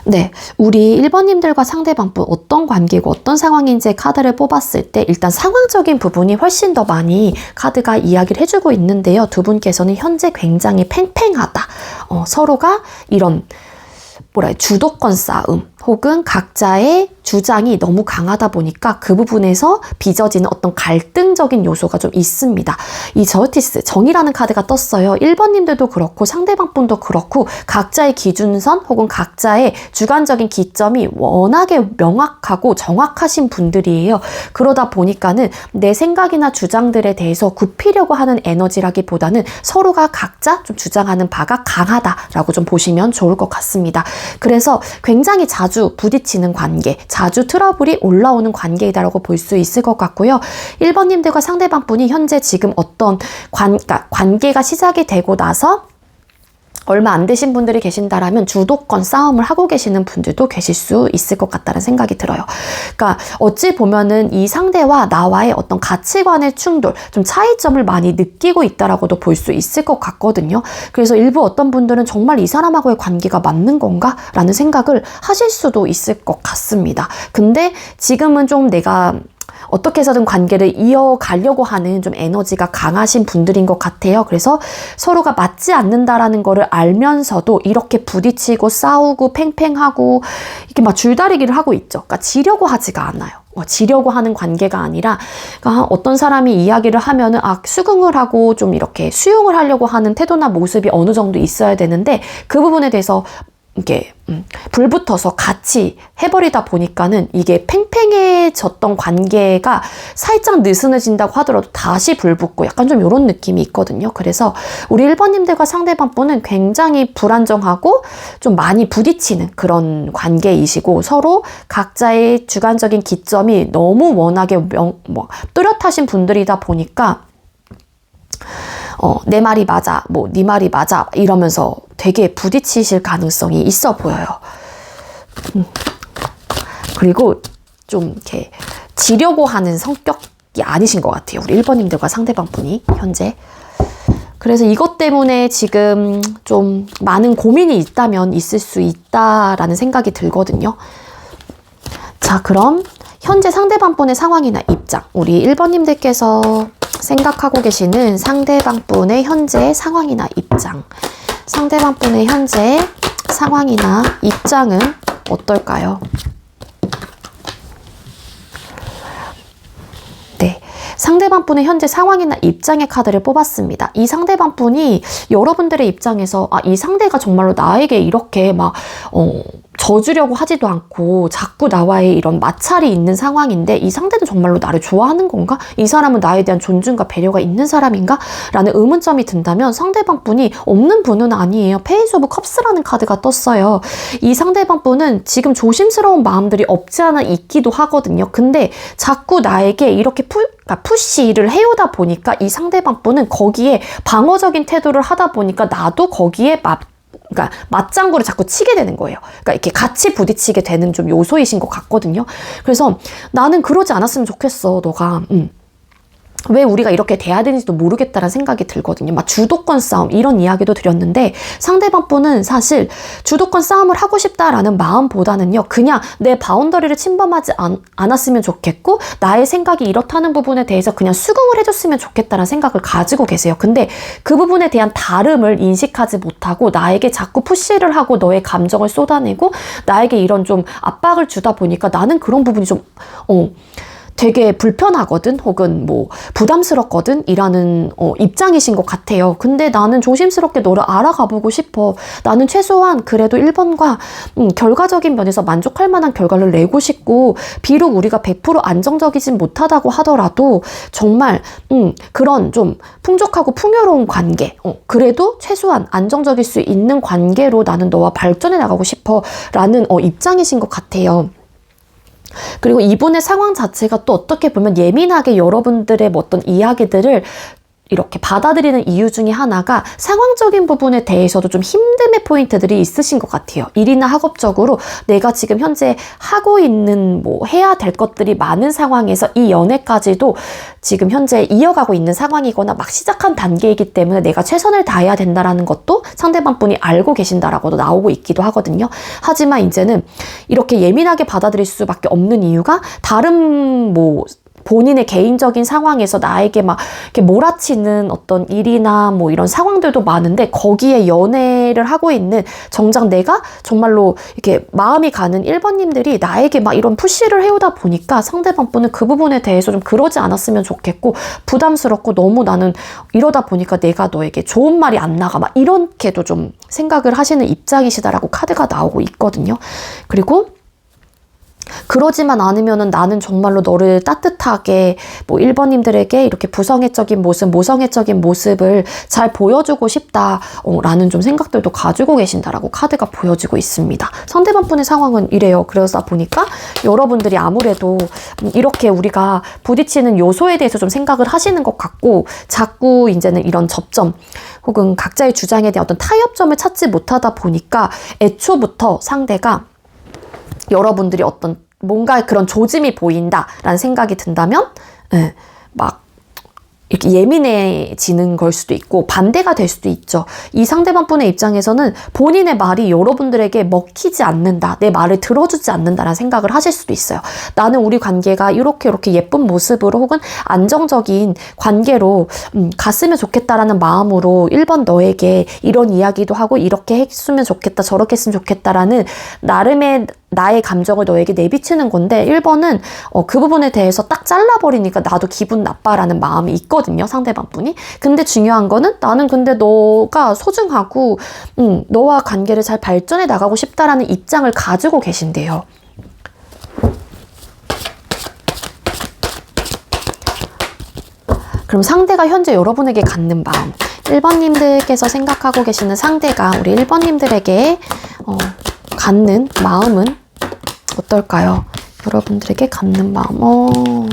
네, 우리 1번님들과 상대방분 어떤 관계고 어떤 상황인지 카드를 뽑았을 때 일단 상황적인 부분이 훨씬 더 많이 카드가 이야기를 해주고 있는데요. 두 분께서는 현재 굉장히 팽팽하다. 서로가 이런 주도권 싸움 혹은 각자의 주장이 너무 강하다 보니까 그 부분에서 빚어지는 어떤 갈등적인 요소가 좀 있습니다. 이 저스티스, 정의라는 카드가 떴어요. 1번님들도 그렇고 상대방 분도 그렇고 각자의 기준선 혹은 각자의 주관적인 기점이 워낙에 명확하고 정확하신 분들이에요. 그러다 보니까는 내 생각이나 주장들에 대해서 굽히려고 하는 에너지라기보다는 서로가 각자 좀 주장하는 바가 강하다라고 좀 보시면 좋을 것 같습니다. 그래서 굉장히 자주 부딪히는 관계, 자주 트러블이 올라오는 관계이다라고 볼 수 있을 것 같고요. 1번님들과 상대방 분이 현재 지금 어떤 관계가 시작이 되고 나서 얼마 안 되신 분들이 계신다라면 주도권 싸움을 하고 계시는 분들도 계실 수 있을 것 같다는 생각이 들어요. 그러니까 어찌 보면은 이 상대와 나와의 어떤 가치관의 충돌, 좀 차이점을 많이 느끼고 있다라고도 볼 수 있을 것 같거든요. 그래서 일부 어떤 분들은 정말 이 사람하고의 관계가 맞는 건가? 라는 생각을 하실 수도 있을 것 같습니다. 근데 지금은 좀 내가 어떻게 해서든 관계를 이어가려고 하는 좀 에너지가 강하신 분들인 것 같아요. 그래서 서로가 맞지 않는다라는 거를 알면서도 이렇게 부딪히고 싸우고 팽팽하고 이렇게 막 줄다리기를 하고 있죠. 그러니까 지려고 하지가 않아요. 지려고 하는 관계가 아니라, 그러니까 어떤 사람이 이야기를 하면은 수긍을 하고 좀 이렇게 수용을 하려고 하는 태도나 모습이 어느 정도 있어야 되는데 그 부분에 대해서 이게 불붙어서 같이 해버리다 보니까는 이게 팽팽해졌던 관계가 살짝 느슨해진다고 하더라도 다시 불붙고 약간 좀 이런 느낌이 있거든요. 그래서 우리 1번님들과 상대방 분은 굉장히 불안정하고 좀 많이 부딪히는 그런 관계이시고 서로 각자의 주관적인 기점이 너무 워낙에 뚜렷하신 분들이다 보니까 내 말이 맞아, 네 말이 맞아 이러면서 되게 부딪히실 가능성이 있어 보여요. 그리고 좀 이렇게 지려고 하는 성격이 아니신 것 같아요. 우리 1번님들과 상대방 분이 현재. 그래서 이것 때문에 지금 좀 많은 고민이 있다면 있을 수 있다라는 생각이 들거든요. 자, 그럼 현재 상대방 분의 상황이나 입장, 우리 1번님들께서 생각하고 계시는 상대방 분의 현재 상황이나 입장, 상대방 분의 현재 상황이나 입장은 어떨까요? 네, 상대방 분의 현재 상황이나 입장의 카드를 뽑았습니다. 이 상대방 분이 여러분들의 입장에서 이 상대가 정말로 나에게 이렇게 져주려고 하지도 않고 자꾸 나와의 이런 마찰이 있는 상황인데 이 상대는 정말로 나를 좋아하는 건가? 이 사람은 나에 대한 존중과 배려가 있는 사람인가? 라는 의문점이 든다면 상대방 분이 없는 분은 아니에요. 페이스 오브 컵스라는 카드가 떴어요. 이 상대방 분은 지금 조심스러운 마음들이 없지 않아 있기도 하거든요. 근데 자꾸 나에게 이렇게 푸시를 해오다 보니까 이 상대방 분은 거기에 방어적인 태도를 하다 보니까 나도 거기에 그러니까 맞장구를 자꾸 치게 되는 거예요. 그러니까 이렇게 같이 부딪히게 되는 좀 요소이신 것 같거든요. 그래서 나는 그러지 않았으면 좋겠어, 너가. 왜 우리가 이렇게 돼야 되는지도 모르겠다라는 생각이 들거든요. 막 주도권 싸움 이런 이야기도 드렸는데 상대방 분은 사실 주도권 싸움을 하고 싶다라는 마음보다는요. 그냥 내 바운더리를 침범하지 않았으면 좋겠고 나의 생각이 이렇다는 부분에 대해서 그냥 수긍을 해줬으면 좋겠다는 생각을 가지고 계세요. 근데 그 부분에 대한 다름을 인식하지 못하고 나에게 자꾸 푸시를 하고 너의 감정을 쏟아내고 나에게 이런 좀 압박을 주다 보니까 나는 그런 부분이 좀 되게 불편하거든 혹은 뭐 부담스럽거든 이라는 입장이신 것 같아요. 근데 나는 조심스럽게 너를 알아가보고 싶어. 나는 최소한 그래도 1번과 결과적인 면에서 만족할 만한 결과를 내고 싶고 비록 우리가 100% 안정적이진 못하다고 하더라도 정말 그런 좀 풍족하고 풍요로운 관계 그래도 최소한 안정적일 수 있는 관계로 나는 너와 발전해 나가고 싶어 라는 입장이신 것 같아요. 그리고 이분의 상황 자체가 또 어떻게 보면 예민하게 여러분들의 뭐 어떤 이야기들을 이렇게 받아들이는 이유 중에 하나가 상황적인 부분에 대해서도 좀 힘듦의 포인트들이 있으신 것 같아요. 일이나 학업적으로 내가 지금 현재 하고 있는 뭐 해야 될 것들이 많은 상황에서 이 연애까지도 지금 현재 이어가고 있는 상황이거나 막 시작한 단계이기 때문에 내가 최선을 다해야 된다라는 것도 상대방 분이 알고 계신다라고도 나오고 있기도 하거든요. 하지만 이제는 이렇게 예민하게 받아들일 수밖에 없는 이유가 다른 뭐 본인의 개인적인 상황에서 나에게 막 이렇게 몰아치는 어떤 일이나 뭐 이런 상황들도 많은데 거기에 연애를 하고 있는 정작 내가 정말로 이렇게 마음이 가는 1번님들이 나에게 막 이런 푸시를 해오다 보니까 상대방 분은 그 부분에 대해서 좀 그러지 않았으면 좋겠고 부담스럽고 너무 나는 이러다 보니까 내가 너에게 좋은 말이 안 나가 막 이렇게도 좀 생각을 하시는 입장이시다라고 카드가 나오고 있거든요. 그리고 그러지만 않으면은 나는 정말로 너를 따뜻하게 뭐 1번님들에게 이렇게 부성애적인 모습, 모성애적인 모습을 잘 보여주고 싶다 라는 좀 생각들도 가지고 계신다라고 카드가 보여지고 있습니다. 상대방 분의 상황은 이래요. 그러다 보니까 여러분들이 아무래도 이렇게 우리가 부딪히는 요소에 대해서 좀 생각을 하시는 것 같고 자꾸 이제는 이런 접점 혹은 각자의 주장에 대한 어떤 타협점을 찾지 못하다 보니까 애초부터 상대가 여러분들이 어떤 뭔가 그런 조짐이 보인다라는 생각이 든다면 막 이렇게 예민해지는 걸 수도 있고 반대가 될 수도 있죠. 이 상대방 분의 입장에서는 본인의 말이 여러분들에게 먹히지 않는다, 내 말을 들어주지 않는다라는 생각을 하실 수도 있어요. 나는 우리 관계가 이렇게 예쁜 모습으로 혹은 안정적인 관계로 갔으면 좋겠다라는 마음으로 1번 너에게 이런 이야기도 하고 이렇게 했으면 좋겠다, 저렇게 했으면 좋겠다라는 나름의 나의 감정을 너에게 내비치는 건데 1번은 그 부분에 대해서 딱 잘라버리니까 나도 기분 나빠라는 마음이 있거든요. 상대방 분이. 근데 중요한 거는 나는 근데 너가 소중하고 너와 관계를 잘 발전해 나가고 싶다라는 입장을 가지고 계신데요. 그럼 상대가 현재 여러분에게 갖는 마음 1번님들께서 생각하고 계시는 상대가 우리 1번님들에게 갖는 마음은 어떨까요? 여러분들에게 갖는 마음.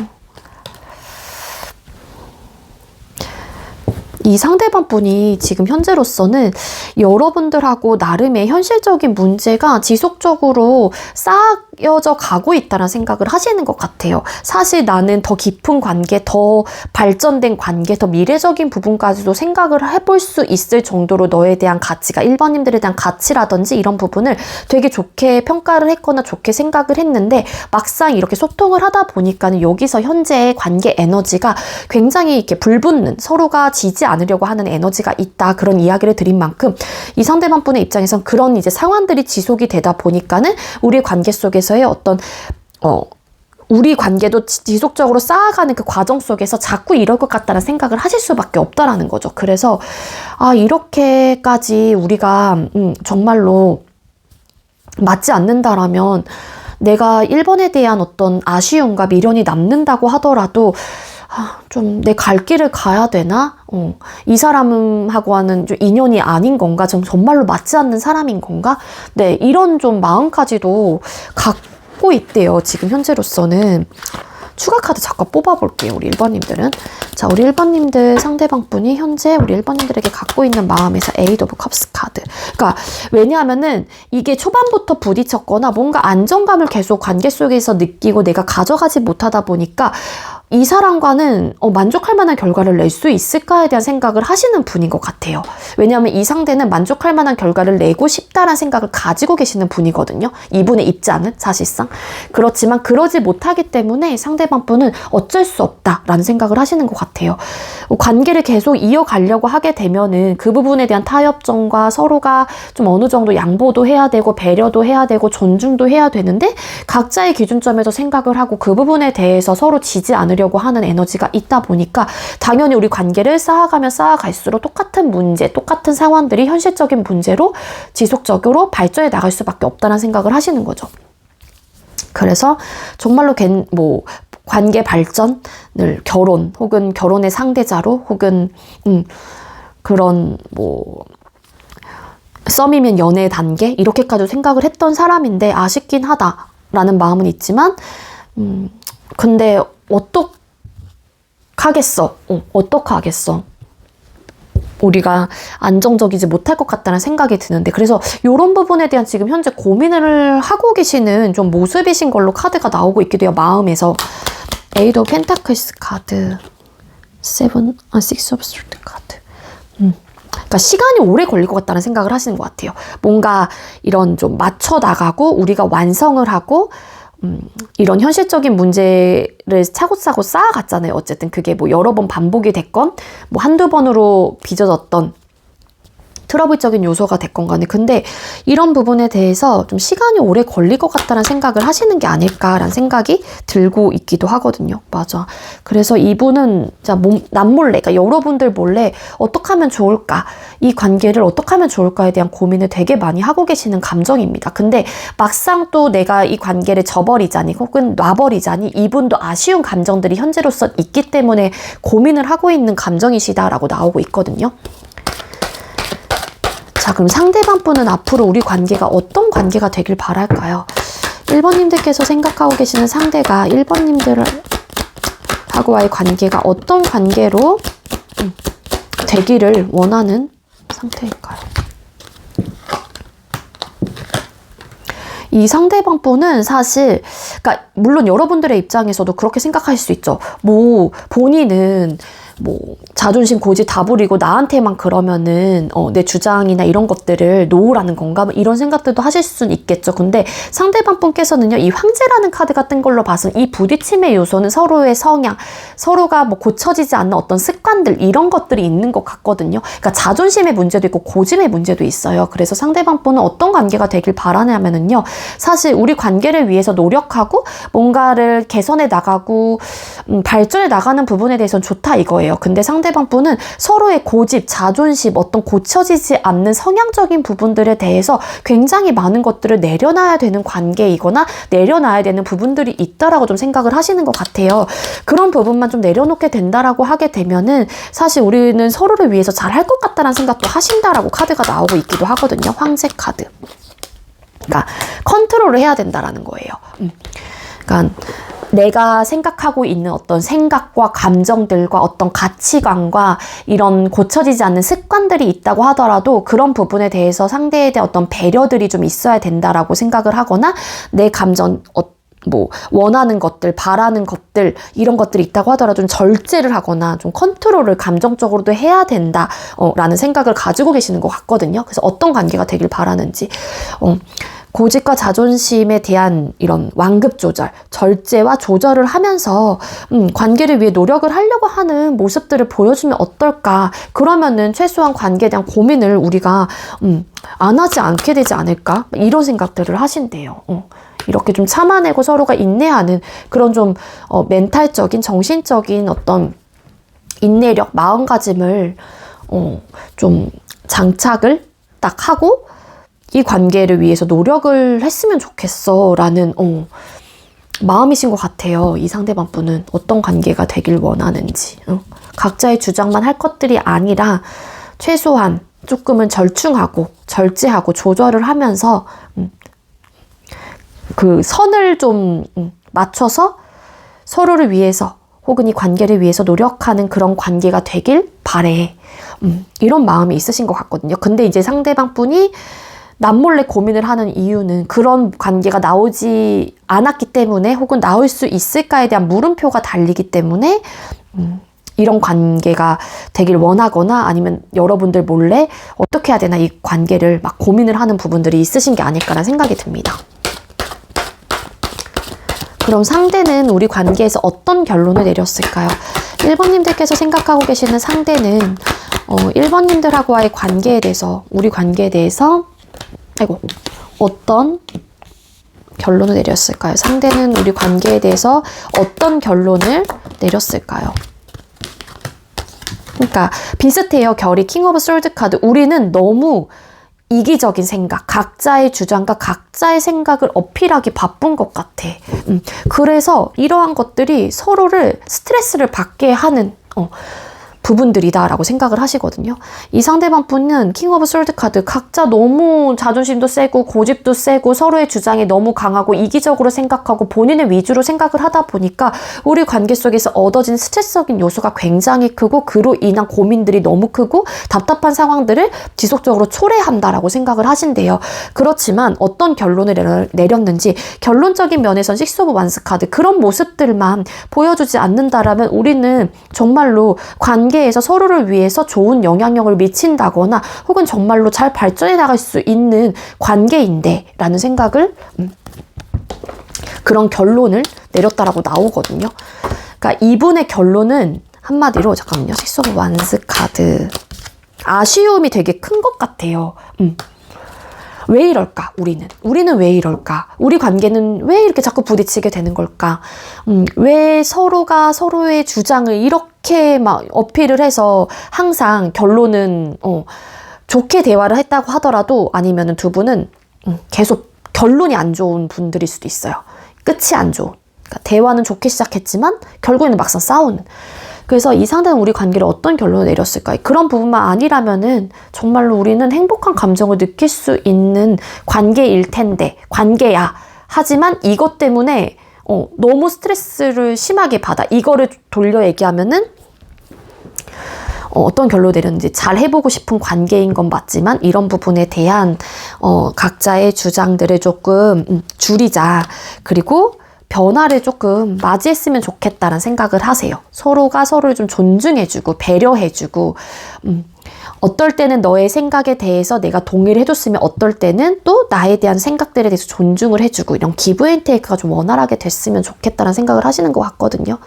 이 상대방 분이 지금 현재로서는 여러분들하고 나름의 현실적인 문제가 지속적으로 쌓여져 가고 있다는 생각을 하시는 것 같아요. 사실 나는 더 깊은 관계, 더 발전된 관계, 더 미래적인 부분까지도 생각을 해볼 수 있을 정도로 너에 대한 가치가 1번님들에 대한 가치라든지 이런 부분을 되게 좋게 평가를 했거나 좋게 생각을 했는데 막상 이렇게 소통을 하다 보니까는 여기서 현재의 관계 에너지가 굉장히 이렇게 불붙는 서로가 지지 않으려고 하는 에너지가 있다. 그런 이야기를 드린 만큼 이 상대방 분의 입장에선 그런 이제 상황들이 지속이 되다 보니까는 우리 관계 속에서의 어떤 우리 관계도 지속적으로 쌓아가는 그 과정 속에서 자꾸 이럴 것 같다는 생각을 하실 수밖에 없다라는 거죠. 그래서 이렇게까지 우리가 정말로 맞지 않는다라면 내가 1번에 대한 어떤 아쉬움과 미련이 남는다고 하더라도 좀 내 갈 길을 가야 되나? 이 사람하고는 좀 인연이 아닌 건가? 정말로 맞지 않는 사람인 건가? 네, 이런 좀 마음까지도 갖고 있대요. 지금 현재로서는. 추가 카드 잠깐 뽑아볼게요. 우리 1번님들은. 자, 우리 1번님들 상대방 분이 현재 우리 1번님들에게 갖고 있는 마음에서 에이드 오브 컵스 카드. 그러니까 왜냐하면은 이게 초반부터 부딪혔거나 뭔가 안정감을 계속 관계 속에서 느끼고 내가 가져가지 못하다 보니까 이 사람과는 만족할 만한 결과를 낼 수 있을까에 대한 생각을 하시는 분인 것 같아요. 왜냐하면 이 상대는 만족할 만한 결과를 내고 싶다라는 생각을 가지고 계시는 분이거든요. 이분의 입장은 사실상. 그렇지만 그러지 못하기 때문에 상대방 분은 어쩔 수 없다라는 생각을 하시는 것 같아요. 관계를 계속 이어가려고 하게 되면은 그 부분에 대한 타협점과 서로가 좀 어느 정도 양보도 해야 되고 배려도 해야 되고 존중도 해야 되는데 각자의 기준점에서 생각을 하고 그 부분에 대해서 서로 지지 않으려고 하는 에너지가 있다 보니까 당연히 우리 관계를 쌓아가면 쌓아갈수록 똑같은 문제, 똑같은 상황들이 현실적인 문제로 지속적으로 발전해 나갈 수밖에 없다는 생각을 하시는 거죠. 그래서 정말로 관계 발전을 결혼 혹은 결혼의 상대자로 혹은 그런 썸이면 연애 단계 이렇게까지 생각을 했던 사람인데 아쉽긴 하다라는 마음은 있지만 근데 어떡하겠어. 어떡하겠어. 우리가 안정적이지 못할 것 같다는 생각이 드는데 그래서 이런 부분에 대한 지금 현재 고민을 하고 계시는 좀 모습이신 걸로 카드가 나오고 있기도 해요. 마음에서 에이드 오브 펜타클스 카드 6 오브 스워드 카드 그러니까 시간이 오래 걸릴 것 같다는 생각을 하시는 것 같아요. 뭔가 이런 좀 맞춰 나가고 우리가 완성을 하고 이런 현실적인 문제를 차고차고 쌓아갔잖아요. 어쨌든 그게 여러 번 반복이 됐건 한두 번으로 빚어졌던 트러블적인 요소가 됐건 간에 근데 이런 부분에 대해서 좀 시간이 오래 걸릴 것 같다는 생각을 하시는 게 아닐까라는 생각이 들고 있기도 하거든요. 맞아. 그래서 이분은 남몰래, 그러니까 여러분들 몰래 어떻게 하면 좋을까, 이 관계를 어떻게 하면 좋을까에 대한 고민을 되게 많이 하고 계시는 감정입니다. 근데 막상 또 내가 이 관계를 저버리자니 혹은 놔버리자니 이분도 아쉬운 감정들이 현재로서 있기 때문에 고민을 하고 있는 감정이시다라고 나오고 있거든요. 자, 그럼 상대방 분은 앞으로 우리 관계가 어떤 관계가 되길 바랄까요? 1번님들께서 생각하고 계시는 상대가 1번님들하고와의 관계가 어떤 관계로 되기를 원하는 상태일까요? 이 상대방 분은 사실, 그러니까 물론 여러분들의 입장에서도 그렇게 생각하실 수 있죠. 본인은 자존심 고집 다 부리고 나한테만 그러면은 내 주장이나 이런 것들을 놓으라는 건가 이런 생각들도 하실 수는 있겠죠. 근데 상대방 분께서는요, 이 황제라는 카드가 뜬 걸로 봐서는 이 부딪힘의 요소는 서로의 성향, 서로가 고쳐지지 않는 어떤 습관들 이런 것들이 있는 것 같거든요. 그러니까 자존심의 문제도 있고 고집의 문제도 있어요. 그래서 상대방 분은 어떤 관계가 되길 바라냐면은요, 사실 우리 관계를 위해서 노력하고 뭔가를 개선해 나가고 발전해 나가는 부분에 대해서는 좋다 이거예요. 근데 상대방 분은 서로의 고집, 자존심, 어떤 고쳐지지 않는 성향적인 부분들에 대해서 굉장히 많은 것들을 내려놔야 되는 관계이거나 내려놔야 되는 부분들이 있다라고 좀 생각을 하시는 것 같아요. 그런 부분만 좀 내려놓게 된다라고 하게 되면은 사실 우리는 서로를 위해서 잘할 것 같다는 생각도 하신다라고 카드가 나오고 있기도 하거든요. 황제 카드. 그러니까 컨트롤을 해야 된다라는 거예요. 그러니까 내가 생각하고 있는 어떤 생각과 감정들과 어떤 가치관과 이런 고쳐지지 않는 습관들이 있다고 하더라도 그런 부분에 대해서 상대에 대한 어떤 배려들이 좀 있어야 된다라고 생각을 하거나 내 감정, 원하는 것들, 바라는 것들, 이런 것들이 있다고 하더라도 좀 절제를 하거나 좀 컨트롤을 감정적으로도 해야 된다, 라는 생각을 가지고 계시는 것 같거든요. 그래서 어떤 관계가 되길 바라는지, 고집과 자존심에 대한 이런 완급 조절, 절제와 조절을 하면서 관계를 위해 노력을 하려고 하는 모습들을 보여주면 어떨까? 그러면은 최소한 관계에 대한 고민을 우리가 안 하지 않게 되지 않을까? 이런 생각들을 하신대요. 이렇게 좀 참아내고 서로가 인내하는 그런 좀 멘탈적인, 정신적인 어떤 인내력, 마음가짐을 좀 장착을 딱 하고 이 관계를 위해서 노력을 했으면 좋겠어 라는 마음이신 것 같아요. 이 상대방 분은 어떤 관계가 되길 원하는지. 각자의 주장만 할 것들이 아니라 최소한 조금은 절충하고 절제하고 조절을 하면서 그 선을 좀 맞춰서 서로를 위해서 혹은 이 관계를 위해서 노력하는 그런 관계가 되길 바래. 이런 마음이 있으신 것 같거든요. 근데 이제 상대방 분이 남몰래 고민을 하는 이유는 그런 관계가 나오지 않았기 때문에 혹은 나올 수 있을까에 대한 물음표가 달리기 때문에 이런 관계가 되길 원하거나 아니면 여러분들 몰래 어떻게 해야 되나 이 관계를 막 고민을 하는 부분들이 있으신 게 아닐까라는 생각이 듭니다. 그럼 상대는 우리 관계에서 어떤 결론을 내렸을까요? 1번님들께서 생각하고 계시는 상대는 1번님들하고의 관계에 대해서 우리 관계에 대해서 어떤 결론을 내렸을까요? 상대는 우리 관계에 대해서 어떤 결론을 내렸을까요? 그러니까 비슷해요. 결이 킹 오브 솔드 카드. 우리는 너무 이기적인 생각, 각자의 주장과 각자의 생각을 어필하기 바쁜 것 같아. 그래서 이러한 것들이 서로를 스트레스를 받게 하는 부분들이다라고 생각을 하시거든요. 이 상대방 분은 킹 오브 솔드 카드, 각자 너무 자존심도 세고 고집도 세고 서로의 주장이 너무 강하고 이기적으로 생각하고 본인의 위주로 생각을 하다 보니까 우리 관계 속에서 얻어진 스트레스적인 요소가 굉장히 크고 그로 인한 고민들이 너무 크고 답답한 상황들을 지속적으로 초래한다라고 생각을 하신대요. 그렇지만 어떤 결론을 내렸는지 결론적인 면에선 식스 오브 완스 카드, 그런 모습들만 보여주지 않는다라면 우리는 정말로 관계에서 서로를 위해서 좋은 영향력을 미친다거나 혹은 정말로 잘 발전해 나갈 수 있는 관계인데 라는 생각을 그런 결론을 내렸다라고 나오거든요. 그러니까 이분의 결론은 한마디로 잠깐만요. 식스 오브 완스 카드, 아쉬움이 되게 큰 것 같아요. 왜 이럴까? 우리는 왜 이럴까? 우리 관계는 왜 이렇게 자꾸 부딪히게 되는 걸까? 왜 서로가 서로의 주장을 이렇게 막 어필을 해서 항상 결론은 좋게 대화를 했다고 하더라도 아니면은 두 분은 계속 결론이 안 좋은 분들일 수도 있어요. 끝이 안 좋은. 그러니까 대화는 좋게 시작했지만 결국에는 막상 싸우는. 그래서 이 상대는 우리 관계를 어떤 결론을 내렸을까? 그런 부분만 아니라면은 정말로 우리는 행복한 감정을 느낄 수 있는 관계일 텐데, 관계야. 하지만 이것 때문에 너무 스트레스를 심하게 받아. 이거를 돌려 얘기하면은 어떤 결론을 내렸는지 잘 해보고 싶은 관계인 건 맞지만 이런 부분에 대한 각자의 주장들을 조금 줄이자. 그리고 변화를 조금 맞이했으면 좋겠다는 생각을 하세요. 서로가 서로를 좀 존중해주고 배려해주고 어떨 때는 너의 생각에 대해서 내가 동의를 해줬으면 어떨 때는 또 나에 대한 생각들에 대해서 존중을 해주고 이런 기브 앤 테이크가 좀 원활하게 됐으면 좋겠다는 생각을 하시는 것 같거든요.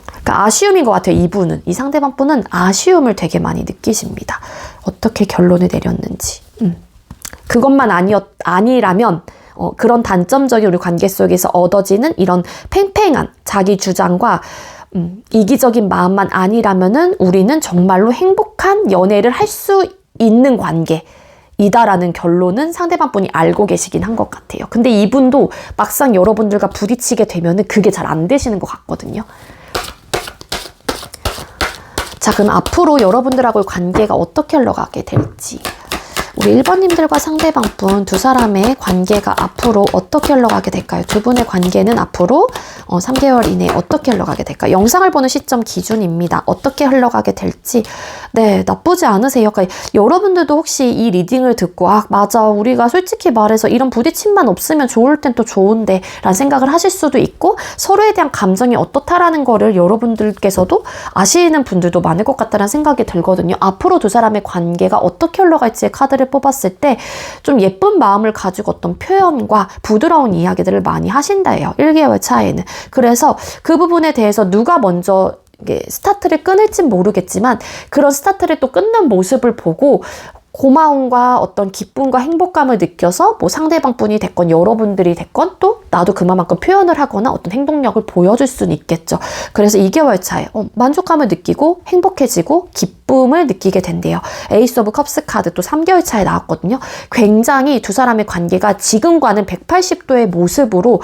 그러니까 아쉬움인 것 같아요. 이 상대방 분은 아쉬움을 되게 많이 느끼십니다. 어떻게 결론을 내렸는지. 그것만 아니라면 그런 단점적인 우리 관계 속에서 얻어지는 이런 팽팽한 자기 주장과 이기적인 마음만 아니라면은 우리는 정말로 행복한 연애를 할 수 있는 관계이다라는 결론은 상대방 분이 알고 계시긴 한 것 같아요. 근데 이분도 막상 여러분들과 부딪히게 되면은 그게 잘 안 되시는 것 같거든요. 자, 그럼 앞으로 여러분들하고의 관계가 어떻게 흘러가게 될지. 우리 1번님들과 상대방 분 두 사람의 관계가 앞으로 어떻게 흘러가게 될까요? 두 분의 관계는 앞으로 3개월 이내에 어떻게 흘러가게 될까요? 영상을 보는 시점 기준입니다. 어떻게 흘러가게 될지 네, 나쁘지 않으세요. 그러니까 여러분들도 혹시 이 리딩을 듣고 맞아, 우리가 솔직히 말해서 이런 부딪힘만 없으면 좋을 땐 또 좋은데 라는 생각을 하실 수도 있고 서로에 대한 감정이 어떻다라는 거를 여러분들께서도 아시는 분들도 많을 것 같다는 생각이 들거든요. 앞으로 두 사람의 관계가 어떻게 흘러갈지의 카드를 뽑았을 때 좀 예쁜 마음을 가지고 어떤 표현과 부드러운 이야기들을 많이 하신다예요. 1개월 차에는. 그래서 그 부분에 대해서 누가 먼저 스타트를 끊을진 모르겠지만 그런 스타트를 또 끊는 모습을 보고 고마움과 어떤 기쁨과 행복감을 느껴서 뭐 상대방 분이 됐건 여러분들이 됐건 또 나도 그만큼 표현을 하거나 어떤 행동력을 보여줄 수는 있겠죠. 그래서 2개월 차에 만족감을 느끼고 행복해지고 기쁨을 느끼게 된대요. 에이스 오브 컵스 카드 또 3개월 차에 나왔거든요. 굉장히 두 사람의 관계가 지금과는 180도의 모습으로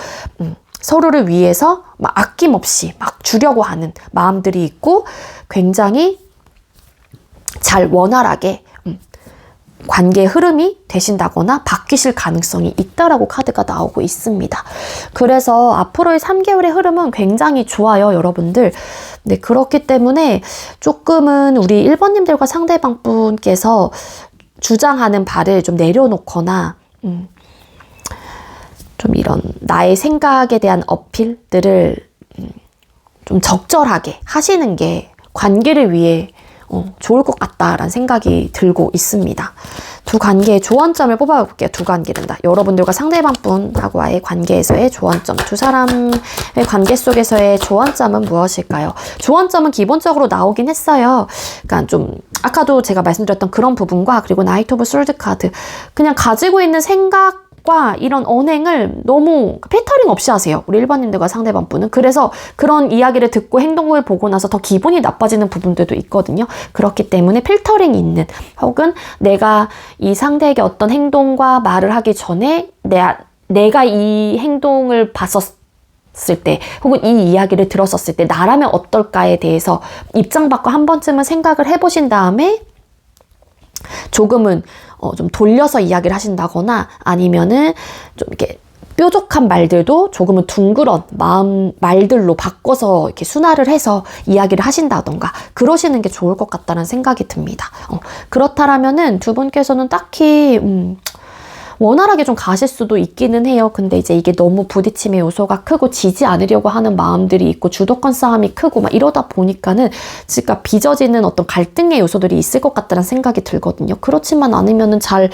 서로를 위해서 막 아낌없이 막 주려고 하는 마음들이 있고 굉장히 잘 원활하게 관계의 흐름이 되신다거나 바뀌실 가능성이 있다라고 카드가 나오고 있습니다. 그래서 앞으로의 3개월의 흐름은 굉장히 좋아요, 여러분들. 네, 그렇기 때문에 조금은 우리 1번님들과 상대방 분께서 주장하는 바를 좀 내려놓거나 좀 이런 나의 생각에 대한 어필들을 좀 적절하게 하시는 게 관계를 위해 좋을 것 같다라는 생각이 들고 있습니다. 두 관계의 조언점을 뽑아볼게요. 두 관계는 다. 여러분들과 상대방 분하고의 관계에서의 조언점. 두 사람의 관계 속에서의 조언점은 무엇일까요? 조언점은 기본적으로 나오긴 했어요. 그러니까 좀 아까도 제가 말씀드렸던 그런 부분과 그리고 나이트 오브 솔드 카드. 그냥 가지고 있는 생각 과 이런 언행을 너무 필터링 없이 하세요. 우리 1번님들과 상대방 분은. 그래서 그런 이야기를 듣고 행동을 보고 나서 더 기분이 나빠지는 부분들도 있거든요. 그렇기 때문에 필터링이 있는 혹은 내가 이 상대에게 어떤 행동과 말을 하기 전에 내가 이 행동을 봤었을 때 혹은 이 이야기를 들었었을 때 나라면 어떨까에 대해서 입장 바꿔 한 번쯤은 생각을 해보신 다음에 조금은 좀 돌려서 이야기를 하신다거나 아니면은 좀 이렇게 뾰족한 말들도 조금은 둥그런 말들로 바꿔서 이렇게 순화를 해서 이야기를 하신다던가 그러시는 게 좋을 것 같다는 생각이 듭니다. 그렇다라면은 두 분께서는 딱히 원활하게 좀 가실 수도 있기는 해요. 근데 이제 이게 너무 부딪힘의 요소가 크고 지지 않으려고 하는 마음들이 있고 주도권 싸움이 크고 막 이러다 보니까는 진짜 빚어지는 어떤 갈등의 요소들이 있을 것 같다는 생각이 들거든요. 그렇지만 않으면은 잘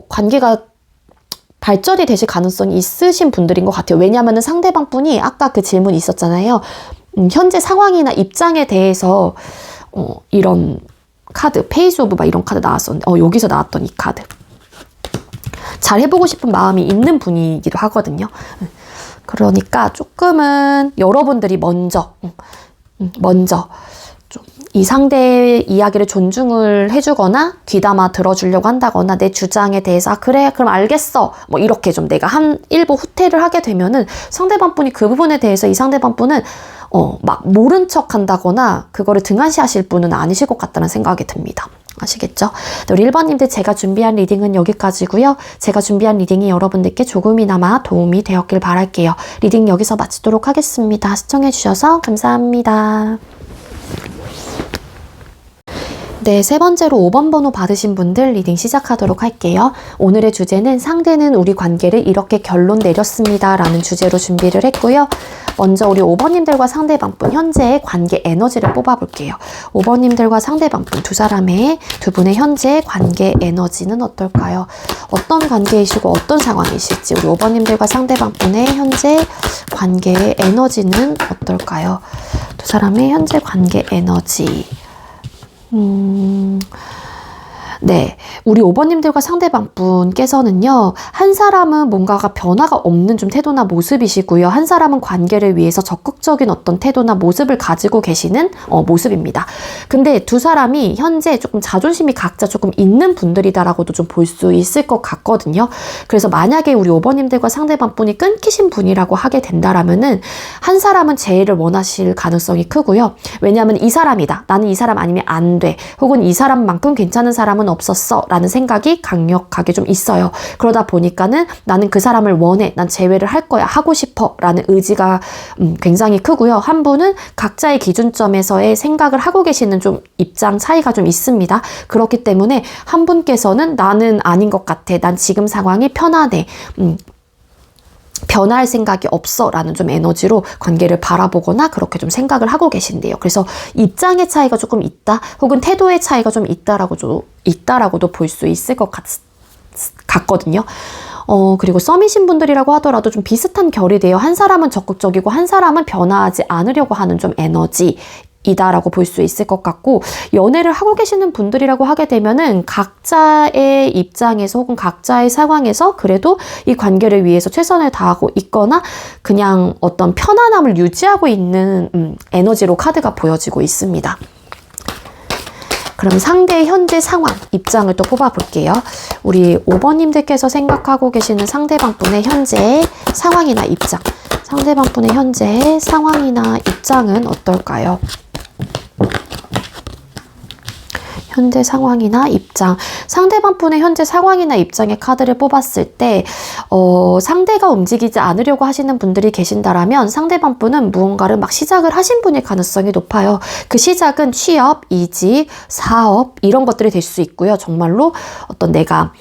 관계가 발전이 되실 가능성이 있으신 분들인 것 같아요. 왜냐하면은 상대방 분이 아까 그 질문이 있었잖아요. 현재 상황이나 입장에 대해서 이런 카드, 페이스 오브 막 이런 카드 나왔었는데 여기서 나왔던 이 카드. 잘 해보고 싶은 마음이 있는 분이기도 하거든요. 그러니까 조금은 여러분들이 먼저 좀 이 상대의 이야기를 존중을 해주거나 귀담아 들어주려고 한다거나 내 주장에 대해서 그래 그럼 알겠어 뭐 이렇게 좀 내가 일부 후퇴를 하게 되면은 상대방 분이 그 부분에 대해서 이 상대방 분은 막 모른 척 한다거나 그거를 등한시하실 분은 아니실 것 같다는 생각이 듭니다. 아시겠죠? 우리 1번님들 제가 준비한 리딩은 여기까지고요. 제가 준비한 리딩이 여러분들께 조금이나마 도움이 되었길 바랄게요. 리딩 여기서 마치도록 하겠습니다. 시청해주셔서 감사합니다. 네, 세 번째로 5번 번호 받으신 분들 리딩 시작하도록 할게요. 오늘의 주제는 상대는 우리 관계를 이렇게 결론 내렸습니다 라는 주제로 준비를 했고요. 먼저 우리 5번님들과 상대방분 현재의 관계 에너지를 뽑아볼게요. 5번님들과 상대방분 두 분의 현재의 관계 에너지는 어떨까요? 어떤 관계이시고 어떤 상황이실지 우리 5번님들과 상대방분의 현재 관계의 에너지는 어떨까요? 두 사람의 현재 관계 에너지 네, 우리 5번님들과 상대방 분께서는요, 한 사람은 뭔가가 변화가 없는 좀 태도나 모습이시고요. 한 사람은 관계를 위해서 적극적인 어떤 태도나 모습을 가지고 계시는 모습입니다. 근데 두 사람이 현재 조금 자존심이 각자 조금 있는 분들이다라고도 좀 볼 수 있을 것 같거든요. 그래서 만약에 우리 5번님들과 상대방 분이 끊기신 분이라고 하게 된다라면은 한 사람은 재회를 원하실 가능성이 크고요. 왜냐하면 이 사람이다. 나는 이 사람 아니면 안 돼. 혹은 이 사람만큼 괜찮은 사람은 없었어 라는 생각이 강력하게 좀 있어요. 그러다 보니까는 나는 그 사람을 원해. 난 재회를 할 거야. 하고 싶어. 라는 의지가 굉장히 크고요. 한 분은 각자의 기준점에서의 생각을 하고 계시는 좀 입장 차이가 좀 있습니다. 그렇기 때문에 한 분께서는 나는 아닌 것 같아. 난 지금 상황이 편하네. 변할 생각이 없어 라는 좀 에너지로 관계를 바라보거나 그렇게 좀 생각을 하고 계신데요. 그래서 입장의 차이가 조금 있다 혹은 태도의 차이가 좀 있다라고도 볼 수 있을 것 같거든요. 그리고 썸이신 분들이라고 하더라도 좀 비슷한 결이 돼요. 한 사람은 적극적이고 한 사람은 변화하지 않으려고 하는 좀 에너지 이다라고 볼 수 있을 것 같고, 연애를 하고 계시는 분들이라고 하게 되면은 각자의 입장에서 혹은 각자의 상황에서 그래도 이 관계를 위해서 최선을 다하고 있거나 그냥 어떤 편안함을 유지하고 있는 에너지로 카드가 보여지고 있습니다. 그럼 상대의 현재 상황, 입장을 또 뽑아볼게요. 우리 5번님들께서 생각하고 계시는 상대방 분의 현재 상황이나 입장. 상대방 분의 현재 상황이나 입장은 어떨까요? 현재 상황이나 입장. 상대방 분의 현재 상황이나 입장의 카드를 뽑았을 때 상대가 움직이지 않으려고 하시는 분들이 계신다라면 상대방 분은 무언가를 막 시작을 하신 분일 가능성이 높아요. 그 시작은 취업, 이직, 사업 이런 것들이 될 수 있고요. 정말로 어떤 내가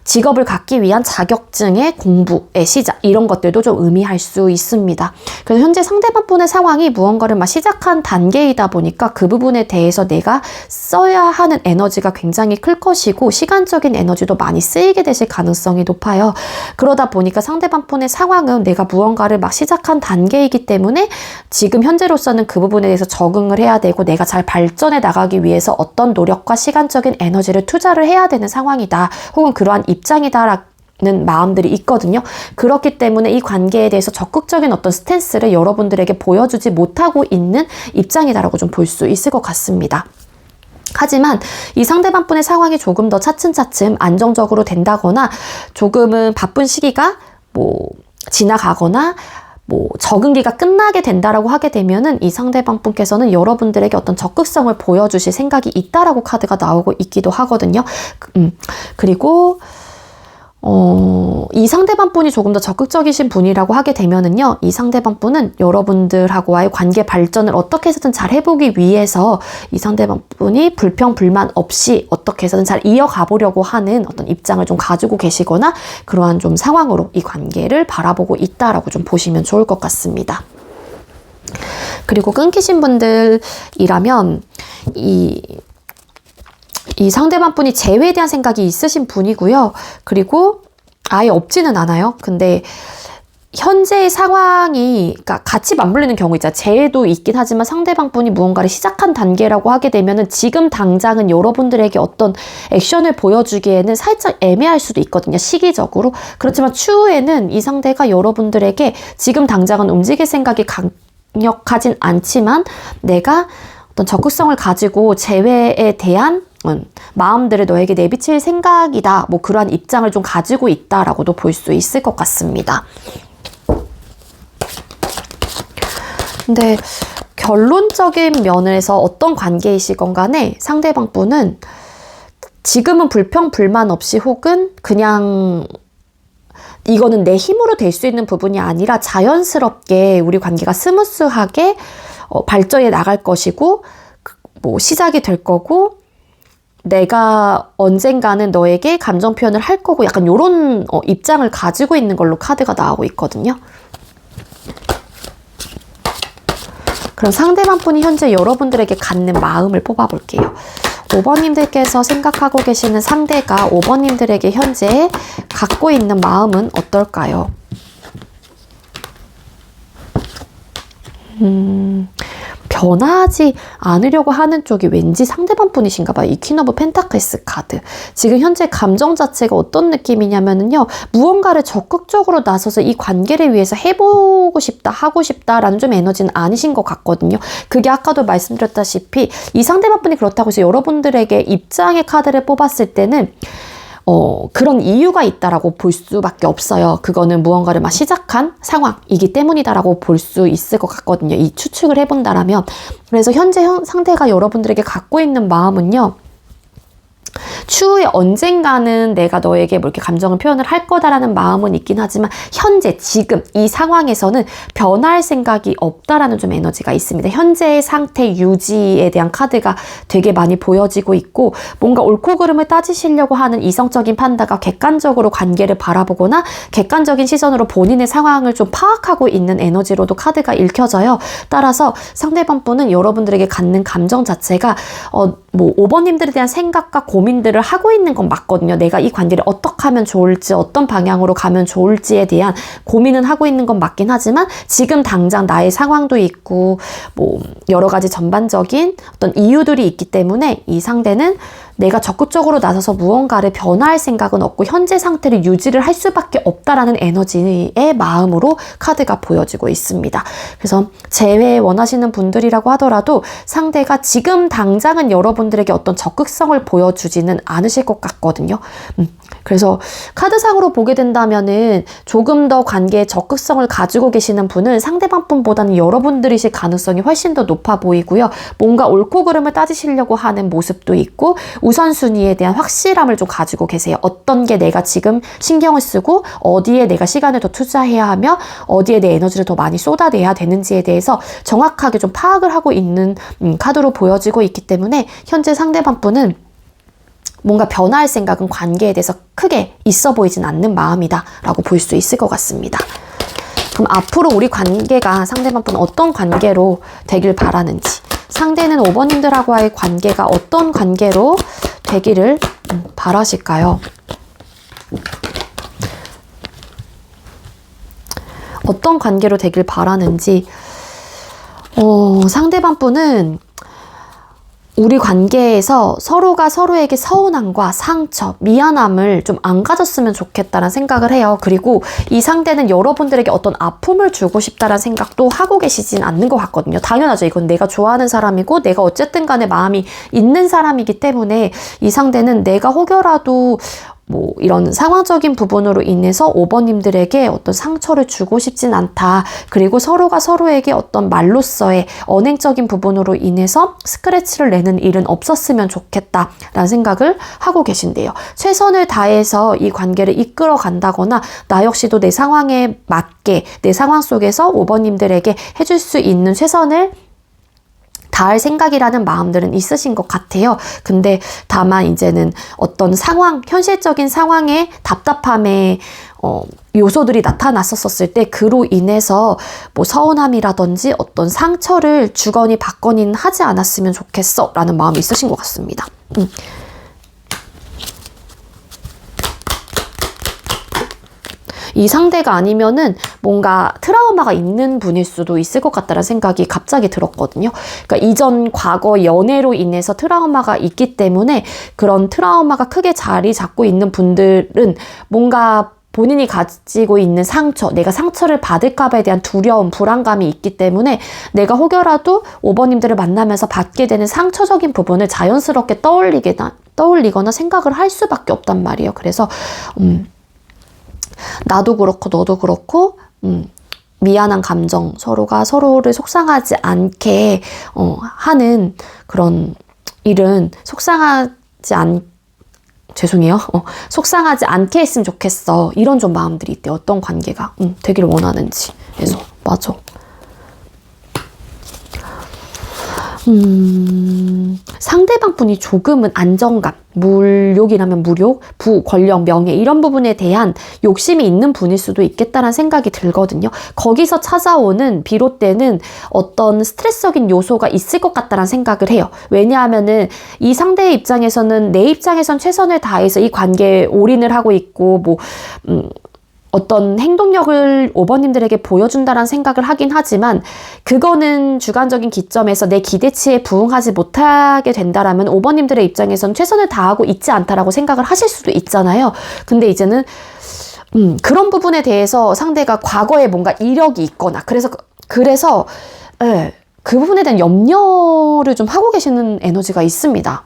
직업을 갖기 위한 자격증의 공부의 시작 이런 것들도 좀 의미할 수 있습니다. 그래서 현재 상대방 분의 상황이 무언가를 막 시작한 단계이다 보니까 그 부분에 대해서 내가 써야 하는 에너지가 굉장히 클 것이고 시간적인 에너지도 많이 쓰이게 되실 가능성이 높아요. 그러다 보니까 상대방 분의 상황은 내가 무언가를 막 시작한 단계이기 때문에 지금 현재로서는 그 부분에 대해서 적응을 해야 되고 내가 잘 발전해 나가기 위해서 어떤 노력과 시간적인 에너지를 투자를 해야 되는 상황이다. 혹은 그러한 입장이다라는 마음들이 있거든요. 그렇기 때문에 이 관계에 대해서 적극적인 어떤 스탠스를 여러분들에게 보여주지 못하고 있는 입장이다라고 좀 볼 수 있을 것 같습니다. 하지만 이 상대방 분의 상황이 조금 더 차츰차츰 안정적으로 된다거나 조금은 바쁜 시기가 지나가거나 적응기가 끝나게 된다라고 하게 되면은 이 상대방 분께서는 여러분들에게 어떤 적극성을 보여주실 생각이 있다라고 카드가 나오고 있기도 하거든요. 그리고 이 상대방 분이 조금 더 적극적이신 분이라고 하게 되면은요, 이 상대방 분은 여러분들하고의 관계 발전을 어떻게 해서든 잘 해보기 위해서 이 상대방 분이 불평, 불만 없이 어떻게 해서든 잘 이어가 보려고 하는 어떤 입장을 좀 가지고 계시거나 그러한 좀 상황으로 이 관계를 바라보고 있다라고 좀 보시면 좋을 것 같습니다. 그리고 끊기신 분들이라면 이 상대방 분이 재회에 대한 생각이 있으신 분이고요. 그리고 아예 없지는 않아요. 근데 현재의 상황이 그러니까 같이 맞물리는 경우 있잖아요. 재회도 있긴 하지만 상대방 분이 무언가를 시작한 단계라고 하게 되면은 지금 당장은 여러분들에게 어떤 액션을 보여주기에는 살짝 애매할 수도 있거든요. 시기적으로. 그렇지만 추후에는 이 상대가 여러분들에게 지금 당장은 움직일 생각이 강력하진 않지만 내가 어떤 적극성을 가지고 재회에 대한 마음들을 너에게 내비칠 생각이다. 그러한 입장을 좀 가지고 있다라고도 볼 수 있을 것 같습니다. 근데 결론적인 면에서 어떤 관계이시건 간에 상대방 분은 지금은 불평, 불만 없이 혹은 그냥 이거는 내 힘으로 될 수 있는 부분이 아니라 자연스럽게 우리 관계가 스무스하게 발전해 나갈 것이고 시작이 될 거고 내가 언젠가는 너에게 감정 표현을 할 거고 약간 이런 입장을 가지고 있는 걸로 카드가 나오고 있거든요. 그럼 상대방 분이 현재 여러분들에게 갖는 마음을 뽑아볼게요. 5번님들께서 생각하고 계시는 상대가 5번님들에게 현재 갖고 있는 마음은 어떨까요? 변하지 않으려고 하는 쪽이 왠지 상대방 분이신가 봐요. 이 퀸 오브 펜타클스 카드. 지금 현재 감정 자체가 어떤 느낌이냐면은요. 무언가를 적극적으로 나서서 이 관계를 위해서 해보고 싶다, 하고 싶다라는 좀 에너지는 아니신 것 같거든요. 그게 아까도 말씀드렸다시피 이 상대방 분이 그렇다고 해서 여러분들에게 입장의 카드를 뽑았을 때는 그런 이유가 있다라고 볼 수밖에 없어요. 그거는 무언가를 막 시작한 상황이기 때문이다라고 볼 수 있을 것 같거든요. 이 추측을 해본다라면. 그래서 현재 상대가 여러분들에게 갖고 있는 마음은요. 추후에 언젠가는 내가 너에게 이렇게 감정을 표현을 할 거다라는 마음은 있긴 하지만 현재 지금 이 상황에서는 변할 생각이 없다라는 좀 에너지가 있습니다. 현재의 상태 유지에 대한 카드가 되게 많이 보여지고 있고 뭔가 옳고 그름을 따지시려고 하는 이성적인 판단과 객관적으로 관계를 바라보거나 객관적인 시선으로 본인의 상황을 좀 파악하고 있는 에너지로도 카드가 읽혀져요. 따라서 상대방 분은 여러분들에게 갖는 감정 자체가 뭐 5번님들에 대한 생각과 고민들을 하고 있는 건 맞거든요. 내가 이 관계를 어떻게 하면 좋을지, 어떤 방향으로 가면 좋을지에 대한 고민은 하고 있는 건 맞긴 하지만 지금 당장 나의 상황도 있고 뭐 여러 가지 전반적인 어떤 이유들이 있기 때문에 이 상대는 내가 적극적으로 나서서 무언가를 변화할 생각은 없고 현재 상태를 유지를 할 수밖에 없다라는 에너지의 마음으로 카드가 보여지고 있습니다. 그래서 재회 원하시는 분들이라고 하더라도 상대가 지금 당장은 여러분들에게 어떤 적극성을 보여주지는 않으실 것 같거든요. 그래서 카드상으로 보게 된다면은 조금 더 관계에 적극성을 가지고 계시는 분은 상대방 분보다는 여러분들이실 가능성이 훨씬 더 높아 보이고요. 뭔가 옳고 그름을 따지시려고 하는 모습도 있고 우선순위에 대한 확실함을 좀 가지고 계세요. 어떤 게 내가 지금 신경을 쓰고 어디에 내가 시간을 더 투자해야 하며 어디에 내 에너지를 더 많이 쏟아내야 되는지에 대해서 정확하게 좀 파악을 하고 있는 카드로 보여지고 있기 때문에 현재 상대방 분은 뭔가 변화할 생각은 관계에 대해서 크게 있어 보이진 않는 마음이다 라고 볼 수 있을 것 같습니다. 그럼 앞으로 우리 관계가 상대방 분은 어떤 관계로 되길 바라는지, 상대는 5번님들하고의 관계가 어떤 관계로 되기를 바라실까요? 어떤 관계로 되길 바라는지, 상대방 분은 우리 관계에서 서로가 서로에게 서운함과 상처, 미안함을 좀 안 가졌으면 좋겠다는 생각을 해요. 그리고 이 상대는 여러분들에게 어떤 아픔을 주고 싶다는 생각도 하고 계시진 않는 것 같거든요. 당연하죠. 이건 내가 좋아하는 사람이고 내가 어쨌든 간에 마음이 있는 사람이기 때문에 이 상대는 내가 혹여라도 뭐 이런 상황적인 부분으로 인해서 5번님들에게 어떤 상처를 주고 싶진 않다. 그리고 서로가 서로에게 어떤 말로서의 언행적인 부분으로 인해서 스크래치를 내는 일은 없었으면 좋겠다라는 생각을 하고 계신데요. 최선을 다해서 이 관계를 이끌어 간다거나 나 역시도 내 상황에 맞게 내 상황 속에서 5번님들에게 해줄 수 있는 최선을 다할 생각이라는 마음들은 있으신 것 같아요. 근데 다만 이제는 어떤 상황, 현실적인 상황에 답답함에 요소들이 나타났었을 때 그로 인해서 뭐 서운함이라든지 어떤 상처를 주거니 받거니는 하지 않았으면 좋겠어 라는 마음이 있으신 것 같습니다. 이 상대가 아니면은 뭔가 트라우마가 있는 분일 수도 있을 것 같다는 생각이 갑자기 들었거든요. 그러니까 이전 과거 연애로 인해서 트라우마가 있기 때문에 그런 트라우마가 크게 자리 잡고 있는 분들은 뭔가 본인이 가지고 있는 상처, 내가 상처를 받을까 봐에 대한 두려움, 불안감이 있기 때문에 내가 혹여라도 5번님들을 만나면서 받게 되는 상처적인 부분을 자연스럽게 떠올리거나 생각을 할 수밖에 없단 말이에요. 그래서 나도 그렇고 너도 그렇고 미안한 감정, 서로가 서로를 속상하지 않게 하는 그런 일은 속상하지 않게 했으면 좋겠어. 이런 좀 마음들이 있대. 어떤 관계가 되기를 원하는지. 그래서 맞아. 상대방 분이 조금은 안정감, 물욕이라면 물욕, 부, 권력, 명예 이런 부분에 대한 욕심이 있는 분일 수도 있겠다는 생각이 들거든요. 거기서 찾아오는 비롯되는 어떤 스트레스적인 요소가 있을 것 같다는 생각을 해요. 왜냐하면은 이 상대의 입장에서는 내 입장에선 최선을 다해서 이 관계에 올인을 하고 있고 뭐 어떤 행동력을 5번님들에게 보여준다는 생각을 하긴 하지만 그거는 주관적인 기점에서 내 기대치에 부응하지 못하게 된다라면 5번님들의 입장에서는 최선을 다하고 있지 않다라고 생각을 하실 수도 있잖아요. 근데 이제는 그런 부분에 대해서 상대가 과거에 뭔가 이력이 있거나 그래서 그 부분에 대한 염려를 좀 하고 계시는 에너지가 있습니다.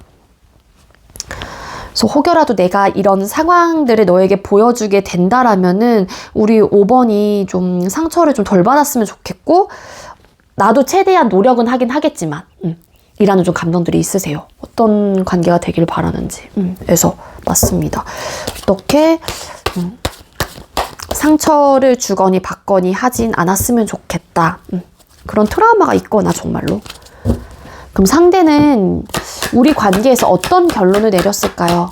그래서 혹여라도 내가 이런 상황들을 너에게 보여주게 된다라면은 우리 5번이 좀 상처를 좀 덜 받았으면 좋겠고 나도 최대한 노력은 하긴 하겠지만 이라는 좀 감정들이 있으세요. 어떤 관계가 되길 바라는지. 그래서 맞습니다. 어떻게 상처를 주거니 받거니 하진 않았으면 좋겠다. 그런 트라우마가 있거나 정말로. 그럼 상대는 우리 관계에서 어떤 결론을 내렸을까요?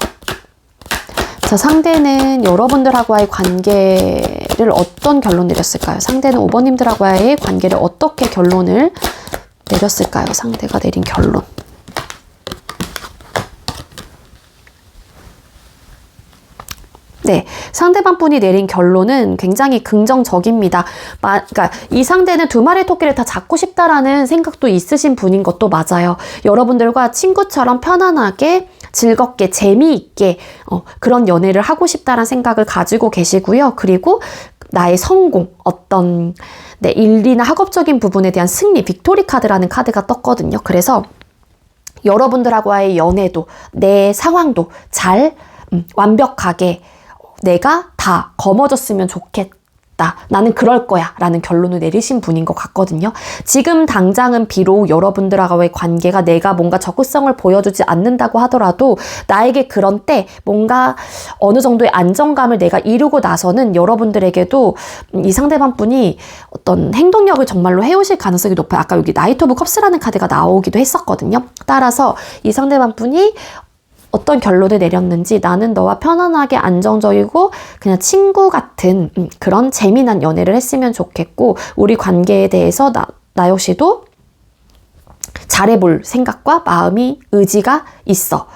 자, 상대는 여러분들하고의 관계를 어떤 결론 내렸을까요? 상대는 5번님들하고의 관계를 어떻게 결론을 내렸을까요? 상대가 내린 결론. 네, 상대방 분이 내린 결론은 굉장히 긍정적입니다. 그러니까 이 상대는 두 마리 토끼를 다 잡고 싶다라는 생각도 있으신 분인 것도 맞아요. 여러분들과 친구처럼 편안하게 즐겁게 재미있게 그런 연애를 하고 싶다라는 생각을 가지고 계시고요. 그리고 나의 성공, 어떤 일이나 학업적인 부분에 대한 승리, 빅토리 카드라는 카드가 떴거든요. 그래서 여러분들하고의 연애도 내 상황도 잘 완벽하게 내가 다 거머졌으면 좋겠다. 나는 그럴 거야 라는 결론을 내리신 분인 것 같거든요. 지금 당장은 비록 여러분들하고의 관계가 내가 뭔가 적극성을 보여주지 않는다고 하더라도 나에게 그런 때 뭔가 어느 정도의 안정감을 내가 이루고 나서는 여러분들에게도 이 상대방 분이 어떤 행동력을 정말로 해오실 가능성이 높아요. 아까 여기 나이트 오브 컵스라는 카드가 나오기도 했었거든요. 따라서 이 상대방 분이 어떤 결론을 내렸는지 나는 너와 편안하게 안정적이고 그냥 친구 같은 그런 재미난 연애를 했으면 좋겠고 우리 관계에 대해서 나 역시도 잘해볼 생각과 마음이 의지가 있어.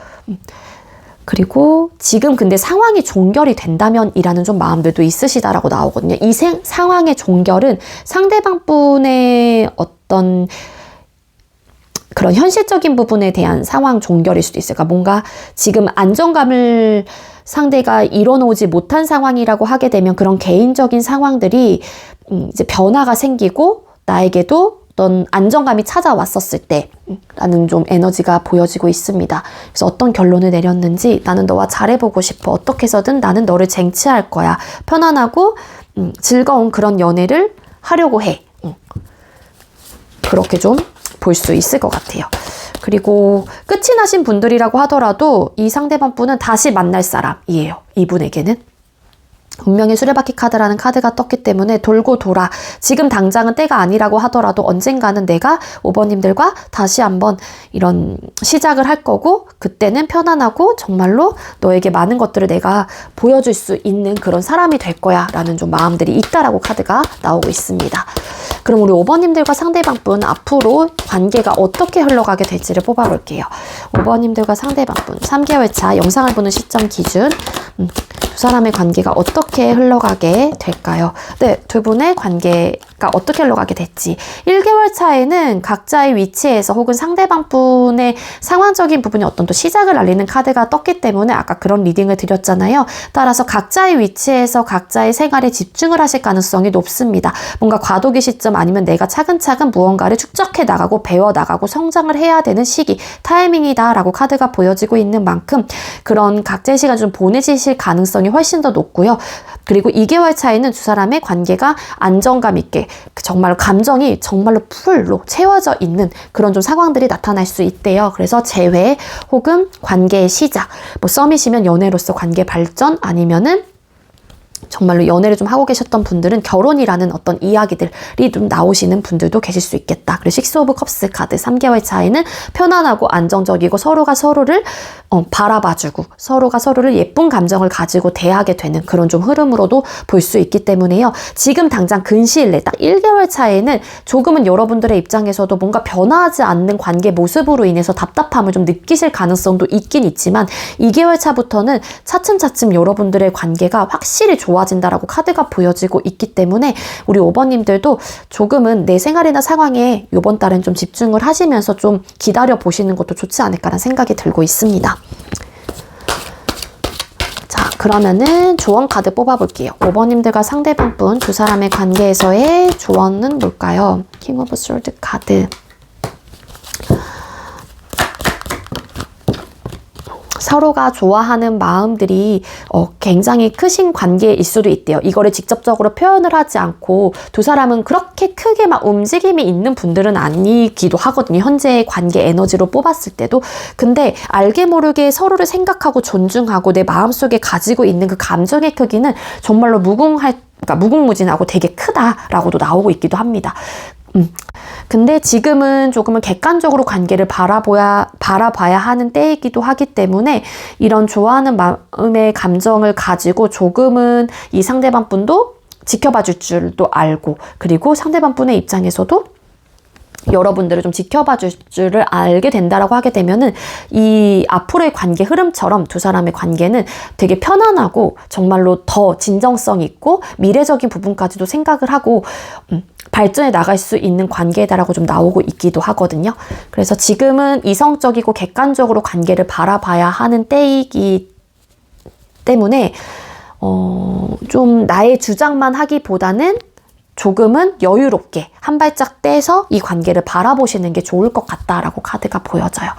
그리고 지금 근데 상황이 종결이 된다면 이라는 좀 마음들도 있으시다라고 나오거든요. 이 상황의 종결은 상대방 분의 어떤 그런 현실적인 부분에 대한 상황 종결일 수도 있어요. 그러니까 뭔가 지금 안정감을 상대가 이뤄놓지 못한 상황이라고 하게 되면 그런 개인적인 상황들이 이제 변화가 생기고 나에게도 어떤 안정감이 찾아왔었을 때 라는 좀 에너지가 보여지고 있습니다. 그래서 어떤 결론을 내렸는지 나는 너와 잘해보고 싶어. 어떻게 해서든 나는 너를 쟁취할 거야. 편안하고 즐거운 그런 연애를 하려고 해. 그렇게 좀 볼 수 있을 것 같아요. 그리고 끝이 나신 분들이라고 하더라도 이 상대방 분은 다시 만날 사람이에요. 이분에게는. 운명의 수레바퀴 카드라는 카드가 떴기 때문에 돌고 돌아 지금 당장은 때가 아니라고 하더라도 언젠가는 내가 5번님들과 다시 한번 이런 시작을 할 거고 그때는 편안하고 정말로 너에게 많은 것들을 내가 보여줄 수 있는 그런 사람이 될 거야 라는 좀 마음들이 있다라고 카드가 나오고 있습니다. 그럼 우리 5번님들과 상대방분 앞으로 관계가 어떻게 흘러가게 될지를 뽑아볼게요. 5번님들과 상대방분 3개월 차 영상을 보는 시점 기준 두 사람의 관계가 어떻게 흘러가게 될까요? 네, 두 분의 관계가 어떻게 흘러가게 될지 1개월 차에는 각자의 위치에서 혹은 상대방 분의 상황적인 부분이 어떤 또 시작을 알리는 카드가 떴기 때문에 아까 그런 리딩을 드렸잖아요. 따라서 각자의 위치에서 각자의 생활에 집중을 하실 가능성이 높습니다. 뭔가 과도기 시점 아니면 내가 차근차근 무언가를 축적해 나가고 배워 나가고 성장을 해야 되는 시기, 타이밍이다 라고 카드가 보여지고 있는 만큼 그런 각자의 시간 좀 보내실 가능성이 훨씬 더 높고요. 그리고 2개월 차에는 두 사람의 관계가 안정감 있게 정말 감정이 정말로 풀로 채워져 있는 그런 좀 상황들이 나타날 수 있대요. 그래서 재회 혹은 관계의 시작, 뭐 썸이시면 연애로서 관계 발전 아니면은 정말로 연애를 좀 하고 계셨던 분들은 결혼이라는 어떤 이야기들이 좀 나오시는 분들도 계실 수 있겠다. 그리고 식스 오브 컵스 카드 3개월 차에는 편안하고 안정적이고 서로가 서로를 바라봐주고 서로가 서로를 예쁜 감정을 가지고 대하게 되는 그런 좀 흐름으로도 볼 수 있기 때문에요. 지금 당장 근시일 내 딱 1개월 차에는 조금은 여러분들의 입장에서도 뭔가 변화하지 않는 관계 모습으로 인해서 답답함을 좀 느끼실 가능성도 있긴 있지만 2개월 차부터는 차츰차츰 여러분들의 관계가 확실히 좋아진다라고 카드가 보여지고 있기 때문에 우리 5번님들도 조금은 내 생활이나 상황에 이번 달은 좀 집중을 하시면서 좀 기다려 보시는 것도 좋지 않을까라는 생각이 들고 있습니다. 자, 그러면은 조언 카드 뽑아볼게요. 5번님들과 상대방 분 두 사람의 관계에서의 조언은 뭘까요? 킹 오브 솔드 카드. 서로가 좋아하는 마음들이 굉장히 크신 관계일 수도 있대요. 이거를 직접적으로 표현을 하지 않고 두 사람은 그렇게 크게 막 움직임이 있는 분들은 아니기도 하거든요. 현재의 관계 에너지로 뽑았을 때도. 근데 알게 모르게 서로를 생각하고 존중하고 내 마음속에 가지고 있는 그 감정의 크기는 정말로 그러니까 무궁무진하고 되게 크다라고도 나오고 있기도 합니다. 근데 지금은 조금은 객관적으로 관계를 바라봐야 하는 때이기도 하기 때문에 이런 좋아하는 마음의 감정을 가지고 조금은 이 상대방 분도 지켜봐 줄 줄도 알고 그리고 상대방 분의 입장에서도 여러분들을 좀 지켜봐 줄 줄을 알게 된다라고 하게 되면은 이 앞으로의 관계 흐름처럼 두 사람의 관계는 되게 편안하고 정말로 더 진정성 있고 미래적인 부분까지도 생각을 하고 발전해 나갈 수 있는 관계다라고 좀 나오고 있기도 하거든요. 그래서 지금은 이성적이고 객관적으로 관계를 바라봐야 하는 때이기 때문에 좀 나의 주장만 하기보다는 조금은 여유롭게 한 발짝 떼서 이 관계를 바라보시는 게 좋을 것 같다라고 카드가 보여져요.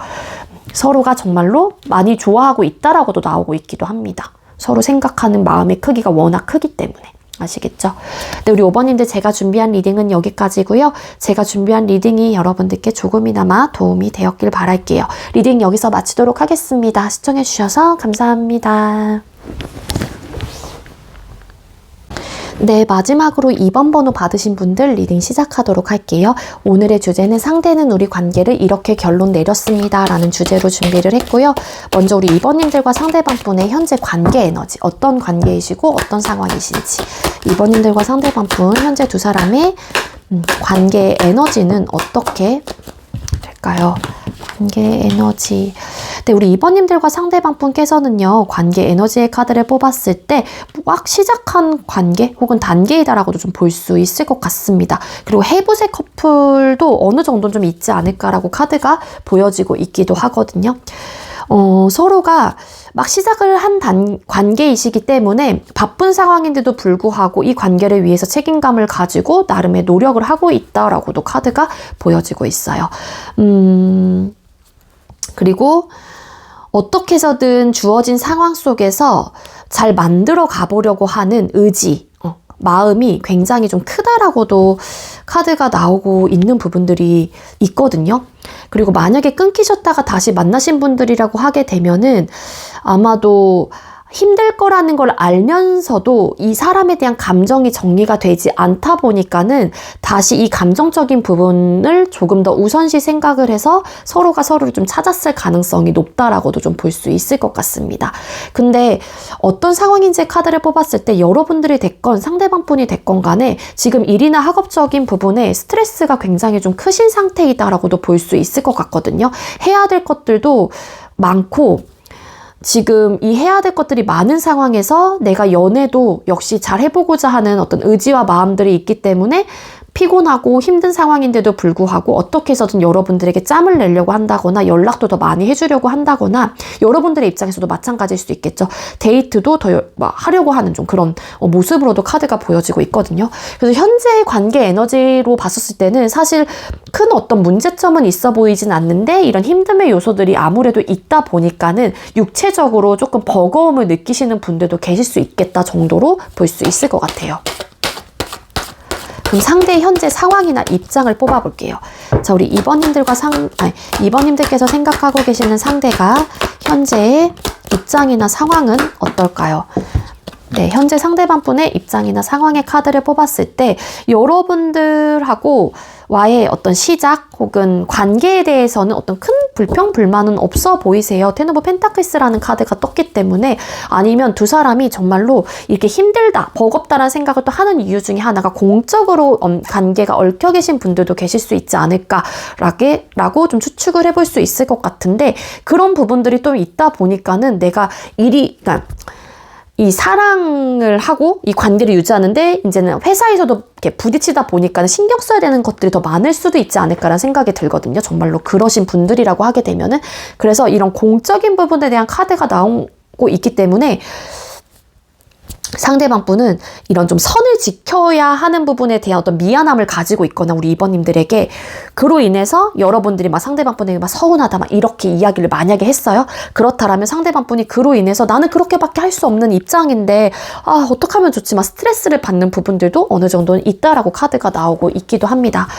서로가 정말로 많이 좋아하고 있다라고도 나오고 있기도 합니다. 서로 생각하는 마음의 크기가 워낙 크기 때문에. 아시겠죠? 네, 우리 5번님들 제가 준비한 리딩은 여기까지고요. 제가 준비한 리딩이 여러분들께 조금이나마 도움이 되었길 바랄게요. 리딩 여기서 마치도록 하겠습니다. 시청해주셔서 감사합니다. 네, 마지막으로 2번 번호 받으신 분들 리딩 시작하도록 할게요. 오늘의 주제는 상대는 우리 관계를 이렇게 결론 내렸습니다 라는 주제로 준비를 했고요. 먼저 우리 2번님들과 상대방분의 현재 관계 에너지, 어떤 관계이시고 어떤 상황이신지, 2번님들과 상대방분 현재 두 사람의 관계 에너지는 어떻게 될까요? 관계 에너지. 네, 우리 2번님들과 상대방 분께서는요, 관계 에너지의 카드를 뽑았을 때 막 시작한 관계 혹은 단계이다라고도 좀 볼 수 있을 것 같습니다. 그리고 해부세 커플도 어느 정도는 좀 있지 않을까라고 카드가 보여지고 있기도 하거든요. 서로가 막 시작을 한 관계이시기 때문에 바쁜 상황인데도 불구하고 이 관계를 위해서 책임감을 가지고 나름의 노력을 하고 있다라고도 카드가 보여지고 있어요. 그리고 어떻게 해서든 주어진 상황 속에서 잘 만들어 가보려고 하는 의지, 마음이 굉장히 좀 크다라고도 카드가 나오고 있는 부분들이 있거든요. 그리고 만약에 끊기셨다가 다시 만나신 분들이라고 하게 되면은 아마도 힘들 거라는 걸 알면서도 이 사람에 대한 감정이 정리가 되지 않다 보니까는 다시 이 감정적인 부분을 조금 더 우선시 생각을 해서 서로가 서로를 좀 찾았을 가능성이 높다라고도 좀 볼 수 있을 것 같습니다. 근데 어떤 상황인지 카드를 뽑았을 때 여러분들이 됐건 상대방 분이 됐건 간에 지금 일이나 학업적인 부분에 스트레스가 굉장히 좀 크신 상태이다라고도 볼 수 있을 것 같거든요. 해야 될 것들도 많고 지금 이 해야 될 것들이 많은 상황에서 내가 연애도 역시 잘 해보고자 하는 어떤 의지와 마음들이 있기 때문에 피곤하고 힘든 상황인데도 불구하고 어떻게 해서든 여러분들에게 짬을 내려고 한다거나 연락도 더 많이 해주려고 한다거나 여러분들의 입장에서도 마찬가지일 수 있겠죠. 데이트도 더 하려고 하는 좀 그런 모습으로도 카드가 보여지고 있거든요. 그래서 현재의 관계 에너지로 봤었을 때는 사실 큰 어떤 문제점은 있어 보이진 않는데 이런 힘듦의 요소들이 아무래도 있다 보니까는 육체적으로 조금 버거움을 느끼시는 분들도 계실 수 있겠다 정도로 볼 수 있을 것 같아요. 그럼 상대의 현재 상황이나 입장을 뽑아볼게요. 자, 우리 2번님들께서 생각하고 계시는 상대가 현재의 입장이나 상황은 어떨까요? 네, 현재 상대방 분의 입장이나 상황의 카드를 뽑았을 때 여러분들하고 와의 어떤 시작 혹은 관계에 대해서는 어떤 큰 불평, 불만은 없어 보이세요. 텐 오브 펜타클스라는 카드가 떴기 때문에 아니면 두 사람이 정말로 이렇게 힘들다, 버겁다라는 생각을 또 하는 이유 중에 하나가 공적으로 관계가 얽혀 계신 분들도 계실 수 있지 않을까라고 좀 추측을 해볼 수 있을 것 같은데 그런 부분들이 또 있다 보니까는 내가 그러니까 이 사랑을 하고 이 관계를 유지하는데 이제는 회사에서도 이렇게 부딪히다 보니까 신경 써야 되는 것들이 더 많을 수도 있지 않을까라는 생각이 들거든요. 정말로 그러신 분들이라고 하게 되면은. 그래서 이런 공적인 부분에 대한 카드가 나오고 있기 때문에 상대방 분은 이런 좀 선을 지켜야 하는 부분에 대한 어떤 미안함을 가지고 있거나 우리 2번님들에게 그로 인해서 여러분들이 막 상대방 분에게 막 서운하다 막 이렇게 이야기를 만약에 했어요. 그렇다라면 상대방 분이 그로 인해서 나는 그렇게밖에 할 수 없는 입장인데 어떻게 하면 좋지 막 스트레스를 받는 부분들도 어느 정도는 있다라고 카드가 나오고 있기도 합니다.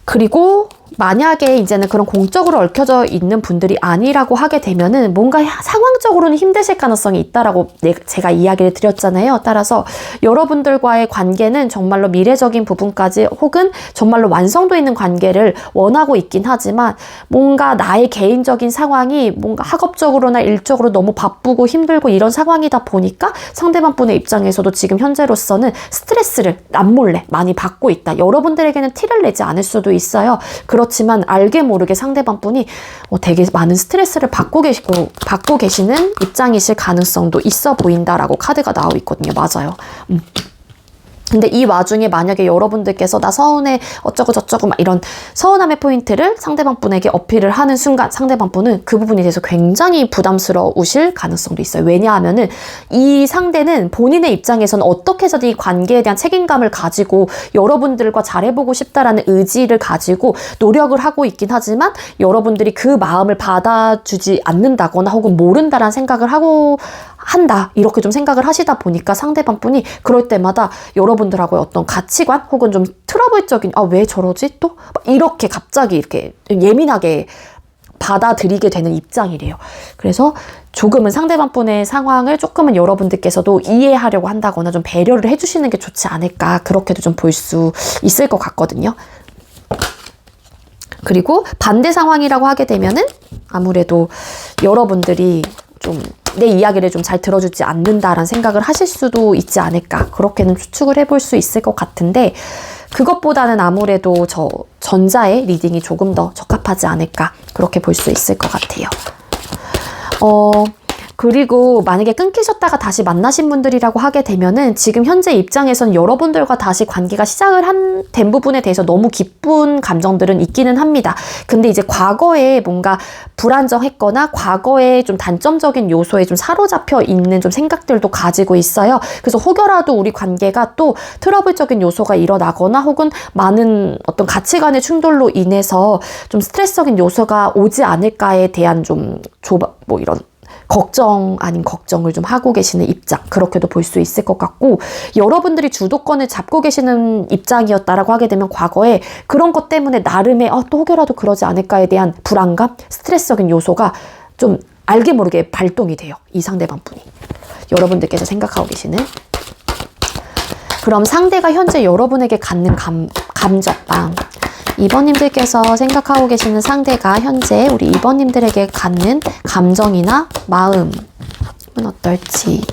그리고 만약에 이제는 그런 공적으로 얽혀져 있는 분들이 아니라고 하게 되면은 뭔가 상황 심적으로는 힘드실 가능성이 있다라고 제가 이야기를 드렸잖아요. 따라서 여러분들과의 관계는 정말로 미래적인 부분까지 혹은 정말로 완성도 있는 관계를 원하고 있긴 하지만 뭔가 나의 개인적인 상황이 뭔가 학업적으로나 일적으로 너무 바쁘고 힘들고 이런 상황이다 보니까 상대방 분의 입장에서도 지금 현재로서는 스트레스를 남몰래 많이 받고 있다. 여러분들에게는 티를 내지 않을 수도 있어요. 그렇지만 알게 모르게 상대방 분이 되게 많은 스트레스를 받고 계시는 입장이실 가능성도 있어 보인다라고 카드가 나오고 있거든요. 맞아요. 근데 이 와중에 만약에 여러분들께서 나 서운해 어쩌고 저쩌고 막 이런 서운함의 포인트를 상대방 분에게 어필을 하는 순간 상대방 분은 그 부분에 대해서 굉장히 부담스러우실 가능성도 있어요. 왜냐하면은 이 상대는 본인의 입장에서는 어떻게 해서든 이 관계에 대한 책임감을 가지고 여러분들과 잘해보고 싶다라는 의지를 가지고 노력을 하고 있긴 하지만 여러분들이 그 마음을 받아주지 않는다거나 혹은 모른다라는 생각을 한다 이렇게 좀 생각을 하시다 보니까 상대방 분이 그럴 때마다 여러분들하고의 어떤 가치관 혹은 좀 트러블적인 왜 저러지 또 이렇게 갑자기 이렇게 예민하게 받아들이게 되는 입장이래요. 그래서 조금은 상대방 분의 상황을 조금은 여러분들께서도 이해하려고 한다거나 좀 배려를 해주시는 게 좋지 않을까 그렇게도 좀 볼 수 있을 것 같거든요. 그리고 반대 상황이라고 하게 되면은 아무래도 여러분들이 좀 내 이야기를 좀 잘 들어주지 않는다라는 생각을 하실 수도 있지 않을까 그렇게는 추측을 해볼 수 있을 것 같은데 그것보다는 아무래도 저 전자의 리딩이 조금 더 적합하지 않을까 그렇게 볼 수 있을 것 같아요. 그리고 만약에 끊기셨다가 다시 만나신 분들이라고 하게 되면은 지금 현재 입장에서는 여러분들과 다시 관계가 시작을 된 부분에 대해서 너무 기쁜 감정들은 있기는 합니다. 근데 이제 과거에 뭔가 불안정했거나 과거에 좀 단점적인 요소에 좀 사로잡혀 있는 좀 생각들도 가지고 있어요. 그래서 혹여라도 우리 관계가 또 트러블적인 요소가 일어나거나 혹은 많은 어떤 가치관의 충돌로 인해서 좀 스트레스적인 요소가 오지 않을까에 대한 좀 이런 걱정 아닌 걱정을 좀 하고 계시는 입장 그렇게도 볼 수 있을 것 같고 여러분들이 주도권을 잡고 계시는 입장이었다라고 하게 되면 과거에 그런 것 때문에 나름의 또 혹여라도 그러지 않을까에 대한 불안감 스트레스적인 요소가 좀 알게 모르게 발동이 돼요. 이 상대방 분이 여러분들께서 생각하고 계시는 그럼 상대가 현재 여러분에게 갖는 감정방 2번님들께서 생각하고 계시는 상대가 현재 우리 2번님들에게 갖는 감정이나 마음은 어떨지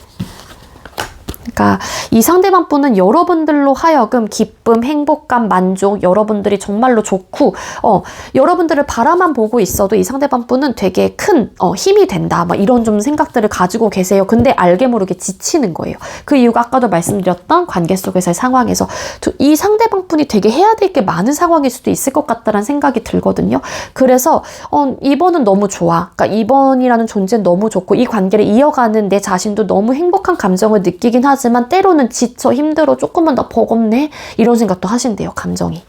그러니까 이 상대방 분은 여러분들로 하여금 기쁨, 행복감, 만족 여러분들이 정말로 좋고 여러분들을 바라만 보고 있어도 이 상대방 분은 되게 큰 힘이 된다 막 이런 좀 생각들을 가지고 계세요. 근데 알게 모르게 지치는 거예요. 그 이유가 아까도 말씀드렸던 관계 속에서의 상황에서 이 상대방 분이 되게 해야 될 게 많은 상황일 수도 있을 것 같다는 생각이 들거든요. 그래서 2번은 너무 좋아. 그러니까 2번이라는 존재는 너무 좋고 이 관계를 이어가는 내 자신도 너무 행복한 감정을 느끼긴 하지만 때로는 지쳐 힘들어 조금만 더 버겁네 이런 생각도 하신대요. 감정이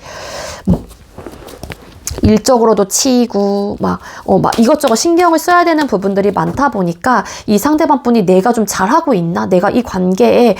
일적으로도 치이고 막 이것저것 신경을 써야 되는 부분들이 많다 보니까 이 상대방 분이 내가 좀 잘하고 있나? 내가 이 관계에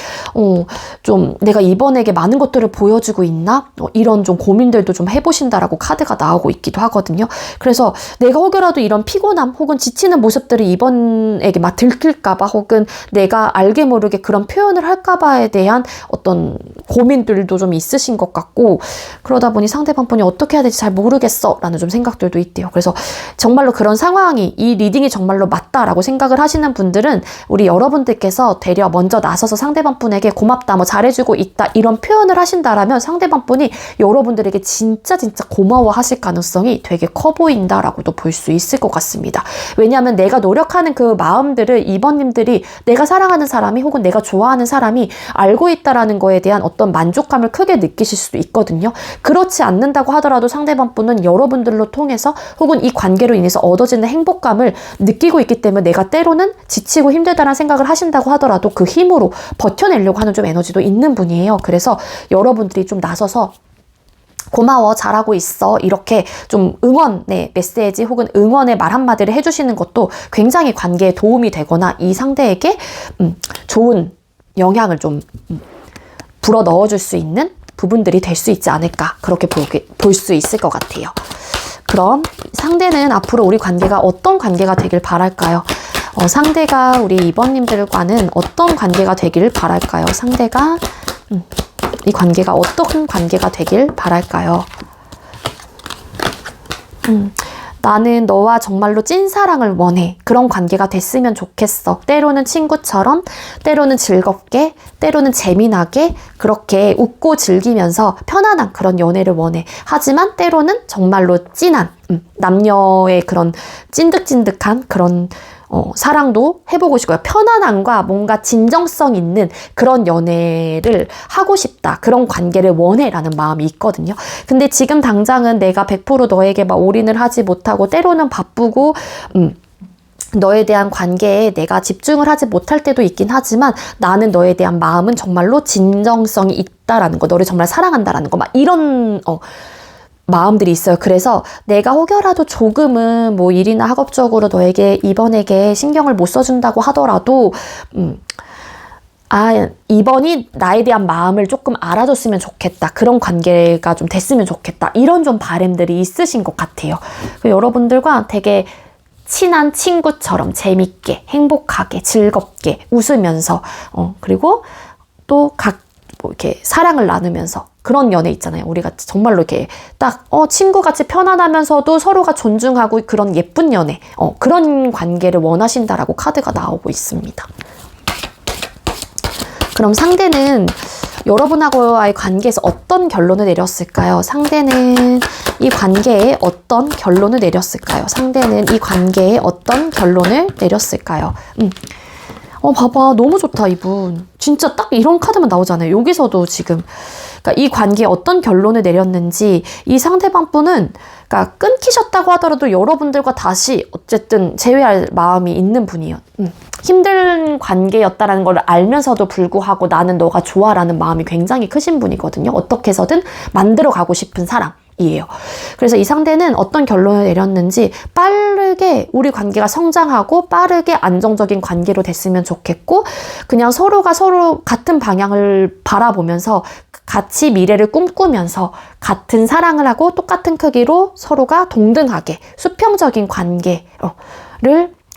좀 내가 이번에게 많은 것들을 보여주고 있나? 이런 좀 고민들도 좀 해보신다라고 카드가 나오고 있기도 하거든요. 그래서 내가 혹여라도 이런 피곤함 혹은 지치는 모습들을 이번에게 막 들킬까봐 혹은 내가 알게 모르게 그런 표현을 할까봐에 대한 어떤 고민들도 좀 있으신 것 같고 그러다 보니 상대방 분이 어떻게 해야 될지 잘 모르겠어 라는 좀 생각들도 있대요. 그래서 정말로 그런 상황이 이 리딩이 정말로 맞다라고 생각을 하시는 분들은 우리 여러분들께서 되려 먼저 나서서 상대방 분에게 고맙다 뭐 잘해주고 있다 이런 표현을 하신다라면 상대방 분이 여러분들에게 진짜 고마워 하실 가능성이 되게 커 보인다라고도 볼 수 있을 것 같습니다. 왜냐하면 내가 노력하는 그 마음들을 2번님들이 내가 사랑하는 사람이 혹은 내가 좋아하는 사람이 알고 있다라는 거에 대한 어떤 만족감을 크게 느끼실 수도 있거든요. 그렇지 않는다고 하더라도 상대방 분은 여러분들로 통해서 혹은 이 관계로 인해서 얻어지는 행복감을 느끼고 있기 때문에 내가 때로는 지치고 힘들다는 생각을 하신다고 하더라도 그 힘으로 버텨내려고 하는 좀 에너지도 있는 분이에요. 그래서 여러분들이 좀 나서서 고마워 잘하고 있어 이렇게 좀 응원의 메시지 혹은 응원의 말 한마디를 해주시는 것도 굉장히 관계에 도움이 되거나 이 상대에게 좋은 영향을 좀 불어 넣어줄 수 있는 부분들이 될 수 있지 않을까 그렇게 볼 수 있을 것 같아요. 그럼 상대는 앞으로 우리 관계가 어떤 관계가 되길 바랄까요? 상대가 우리 2번님들과는 어떤 관계가 되길 바랄까요? 상대가 이 관계가 어떤 관계가 되길 바랄까요? 나는 너와 정말로 찐사랑을 원해. 그런 관계가 됐으면 좋겠어. 때로는 친구처럼, 때로는 즐겁게, 때로는 재미나게 그렇게 웃고 즐기면서 편안한 그런 연애를 원해. 하지만 때로는 정말로 찐한 남녀의 그런 찐득찐득한 그런 사랑도 해보고 싶고요. 편안함과 뭔가 진정성 있는 그런 연애를 하고 싶다. 그런 관계를 원해라는 마음이 있거든요. 근데 지금 당장은 내가 100% 너에게 막 올인을 하지 못하고 때로는 바쁘고 너에 대한 관계에 내가 집중을 하지 못할 때도 있긴 하지만 나는 너에 대한 마음은 정말로 진정성이 있다라는 거, 너를 정말 사랑한다라는 거, 막 이런 마음들이 있어요. 그래서 내가 혹여라도 조금은 뭐 일이나 학업적으로 너에게 이번에게 신경을 못 써준다고 하더라도 이번이 나에 대한 마음을 조금 알아줬으면 좋겠다. 그런 관계가 좀 됐으면 좋겠다. 이런 좀 바람들이 있으신 것 같아요. 여러분들과 되게 친한 친구처럼 재밌게, 행복하게, 즐겁게 웃으면서 그리고 또 이렇게 사랑을 나누면서 그런 연애 있잖아요. 우리가 정말로 이렇게 딱 친구같이 편안하면서도 서로가 존중하고 그런 예쁜 연애, 그런 관계를 원하신다라고 카드가 나오고 있습니다. 그럼 상대는 여러분하고의 관계에서 어떤 결론을 내렸을까요? 상대는 이 관계에 어떤 결론을 내렸을까요? 상대는 이 관계에 어떤 결론을 내렸을까요? 봐봐. 너무 좋다, 이분. 진짜 딱 이런 카드만 나오잖아요. 여기서도 지금. 그러니까 이 관계에 어떤 결론을 내렸는지 이 상대방 분은 그러니까 끊기셨다고 하더라도 여러분들과 다시 어쨌든 재회할 마음이 있는 분이에요. 힘든 관계였다라는 걸 알면서도 불구하고 나는 너가 좋아라는 마음이 굉장히 크신 분이거든요. 어떻게 해서든 만들어 가고 싶은 사람이에요. 그래서 이 상대는 어떤 결론을 내렸는지 빠르게 우리 관계가 성장하고 빠르게 안정적인 관계로 됐으면 좋겠고 그냥 서로가 서로 같은 방향을 바라보면서 같이 미래를 꿈꾸면서 같은 사랑을 하고 똑같은 크기로 서로가 동등하게 수평적인 관계를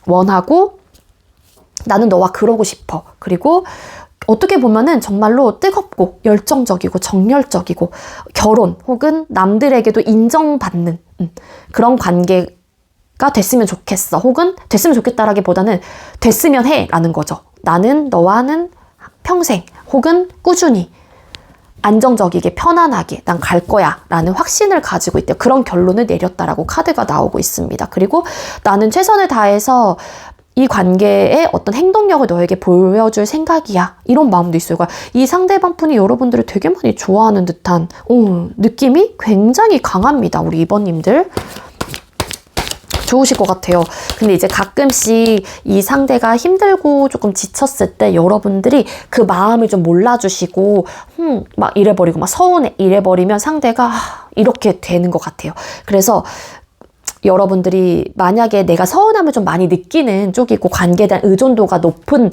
원하고 나는 너와 그러고 싶어. 그리고 어떻게 보면은 정말로 뜨겁고 열정적이고 정열적이고 결혼 혹은 남들에게도 인정받는 그런 관계가 됐으면 좋겠어. 혹은 됐으면 좋겠다라기보다는 됐으면 해 라는 거죠. 나는 너와는 평생 혹은 꾸준히 안정적이게 편안하게 난 갈 거야 라는 확신을 가지고 있대요. 그런 결론을 내렸다라고 카드가 나오고 있습니다. 그리고 나는 최선을 다해서 이 관계에 어떤 행동력을 너에게 보여줄 생각이야. 이런 마음도 있어요. 그러니까 이 상대방 분이 여러분들을 되게 많이 좋아하는 듯한 느낌이 굉장히 강합니다. 우리 2번님들. 좋으실 것 같아요. 근데 이제 가끔씩 이 상대가 힘들고 조금 지쳤을 때 여러분들이 그 마음을 좀 몰라주시고 막 이래버리고 막 서운해 이래버리면 상대가 이렇게 되는 것 같아요. 그래서 여러분들이 만약에 내가 서운함을 좀 많이 느끼는 쪽이고 관계에 대한 의존도가 높은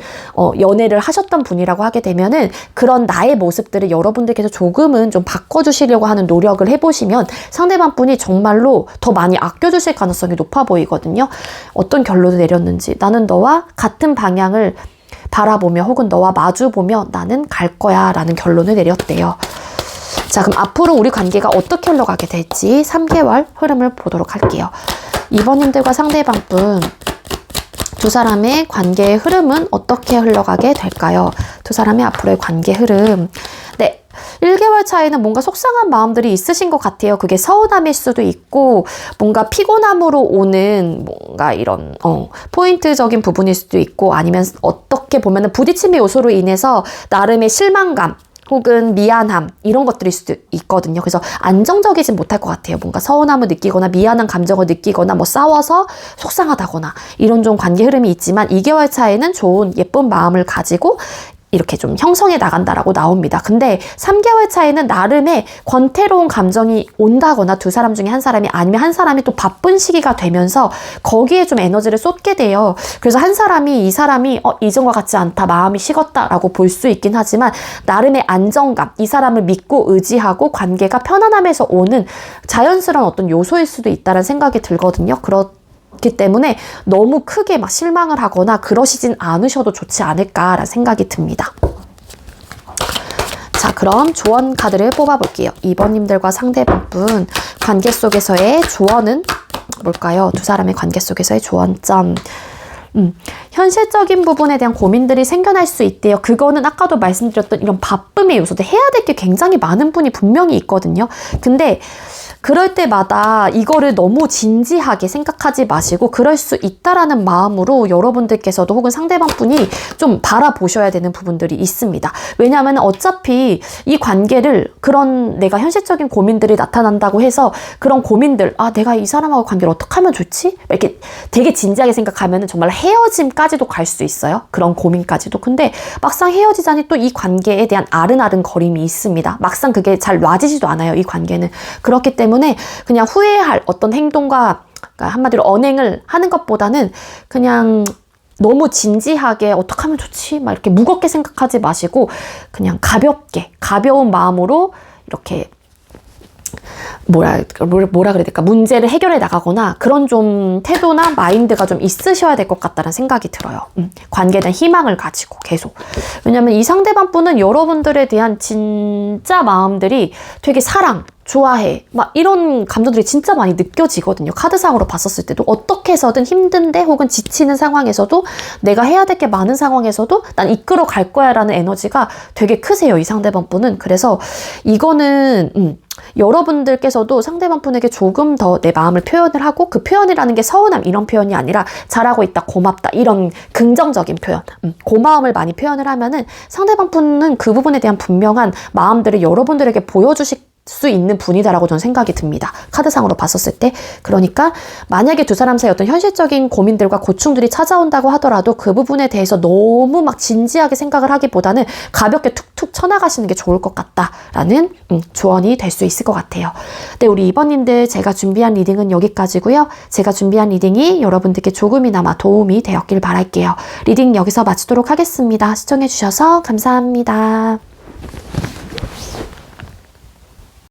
연애를 하셨던 분이라고 하게 되면은 그런 나의 모습들을 여러분들께서 조금은 좀 바꿔주시려고 하는 노력을 해보시면 상대방 분이 정말로 더 많이 아껴주실 가능성이 높아 보이거든요. 어떤 결론을 내렸는지 나는 너와 같은 방향을 바라보며 혹은 너와 마주보며 나는 갈 거야 라는 결론을 내렸대요. 자, 그럼 앞으로 우리 관계가 어떻게 흘러가게 될지 3개월 흐름을 보도록 할게요. 2번님들과 상대방 분 두 사람의 관계의 흐름은 어떻게 흘러가게 될까요? 두 사람의 앞으로의 관계 흐름. 네, 1개월 차이는 뭔가 속상한 마음들이 있으신 것 같아요. 그게 서운함일 수도 있고 뭔가 피곤함으로 오는 뭔가 이런 포인트적인 부분일 수도 있고 아니면 어떻게 보면 부딪힘의 요소로 인해서 나름의 실망감 혹은 미안함 이런 것들일 수도 있거든요. 그래서 안정적이진 못할 것 같아요. 뭔가 서운함을 느끼거나 미안한 감정을 느끼거나 뭐 싸워서 속상하다거나 이런 좀 관계 흐름이 있지만 2개월 차에는 좋은 예쁜 마음을 가지고 이렇게 좀 형성해 나간다라고 나옵니다. 근데 3개월 차에는 나름의 권태로운 감정이 온다거나 두 사람 중에 한 사람이 아니면 한 사람이 또 바쁜 시기가 되면서 거기에 좀 에너지를 쏟게 돼요. 그래서 한 사람이 이 사람이 이전과 같지 않다, 마음이 식었다라고 볼 수 있긴 하지만 나름의 안정감, 이 사람을 믿고 의지하고 관계가 편안함에서 오는 자연스러운 어떤 요소일 수도 있다는 생각이 들거든요. 없기 때문에 너무 크게 막 실망을 하거나 그러시진 않으셔도 좋지 않을까라는 생각이 듭니다. 자, 그럼 조언 카드를 뽑아볼게요. 2번님들과 상대방분 관계 속에서의 조언은 뭘까요? 두 사람의 관계 속에서의 조언점. 현실적인 부분에 대한 고민들이 생겨날 수 있대요. 그거는 아까도 말씀드렸던 이런 바쁨의 요소들, 해야 될 게 굉장히 많은 분이 분명히 있거든요. 근데 그럴 때마다 이거를 너무 진지하게 생각하지 마시고 그럴 수 있다라는 마음으로 여러분들께서도 혹은 상대방 분이 좀 바라보셔야 되는 부분들이 있습니다. 왜냐하면 어차피 이 관계를 그런 내가 현실적인 고민들이 나타난다고 해서 그런 고민들, 아 내가 이 사람하고 관계를 어떻게 하면 좋지? 이렇게 되게 진지하게 생각하면 정말 헤어짐까지도 갈 수 있어요. 그런 고민까지도. 근데 막상 헤어지자니 또 이 관계에 대한 아른아른 거림이 있습니다. 막상 그게 잘 놔지지도 않아요. 이 관계는. 그렇기 때문에 그냥 후회할 어떤 행동과 그러니까 한마디로 언행을 하는 것보다는 그냥 너무 진지하게 어떻게 하면 좋지? 막 이렇게 무겁게 생각하지 마시고 그냥 가볍게 가벼운 마음으로 이렇게 뭐라 그래야 될까? 문제를 해결해 나가거나 그런 좀 태도나 마인드가 좀 있으셔야 될 것 같다는 생각이 들어요. 관계에 대한 희망을 가지고 계속. 왜냐면 이 상대방 분은 여러분들에 대한 진짜 마음들이 되게 사랑, 좋아해 막 이런 감정들이 진짜 많이 느껴지거든요. 카드상으로 봤었을 때도 어떻게 해서든 힘든데 혹은 지치는 상황에서도 내가 해야 될 게 많은 상황에서도 난 이끌어 갈 거야 라는 에너지가 되게 크세요. 이 상대방 분은. 그래서 이거는 여러분들께서도 상대방 분에게 조금 더 내 마음을 표현을 하고 그 표현이라는 게 서운함 이런 표현이 아니라 잘하고 있다, 고맙다 이런 긍정적인 표현, 고마움을 많이 표현을 하면은 상대방 분은 그 부분에 대한 분명한 마음들을 여러분들에게 보여주실 수 있는 분이다라고 저는 생각이 듭니다. 카드상으로 봤었을 때. 그러니까 만약에 두 사람 사이 어떤 현실적인 고민들과 고충들이 찾아온다고 하더라도 그 부분에 대해서 너무 막 진지하게 생각을 하기보다는 가볍게 툭툭 쳐나가시는 게 좋을 것 같다라는 조언이 될 수 있을 것 같아요. 네, 우리 2번님들 제가 준비한 리딩은 여기까지고요. 제가 준비한 리딩이 여러분들께 조금이나마 도움이 되었길 바랄게요. 리딩 여기서 마치도록 하겠습니다. 시청해주셔서 감사합니다.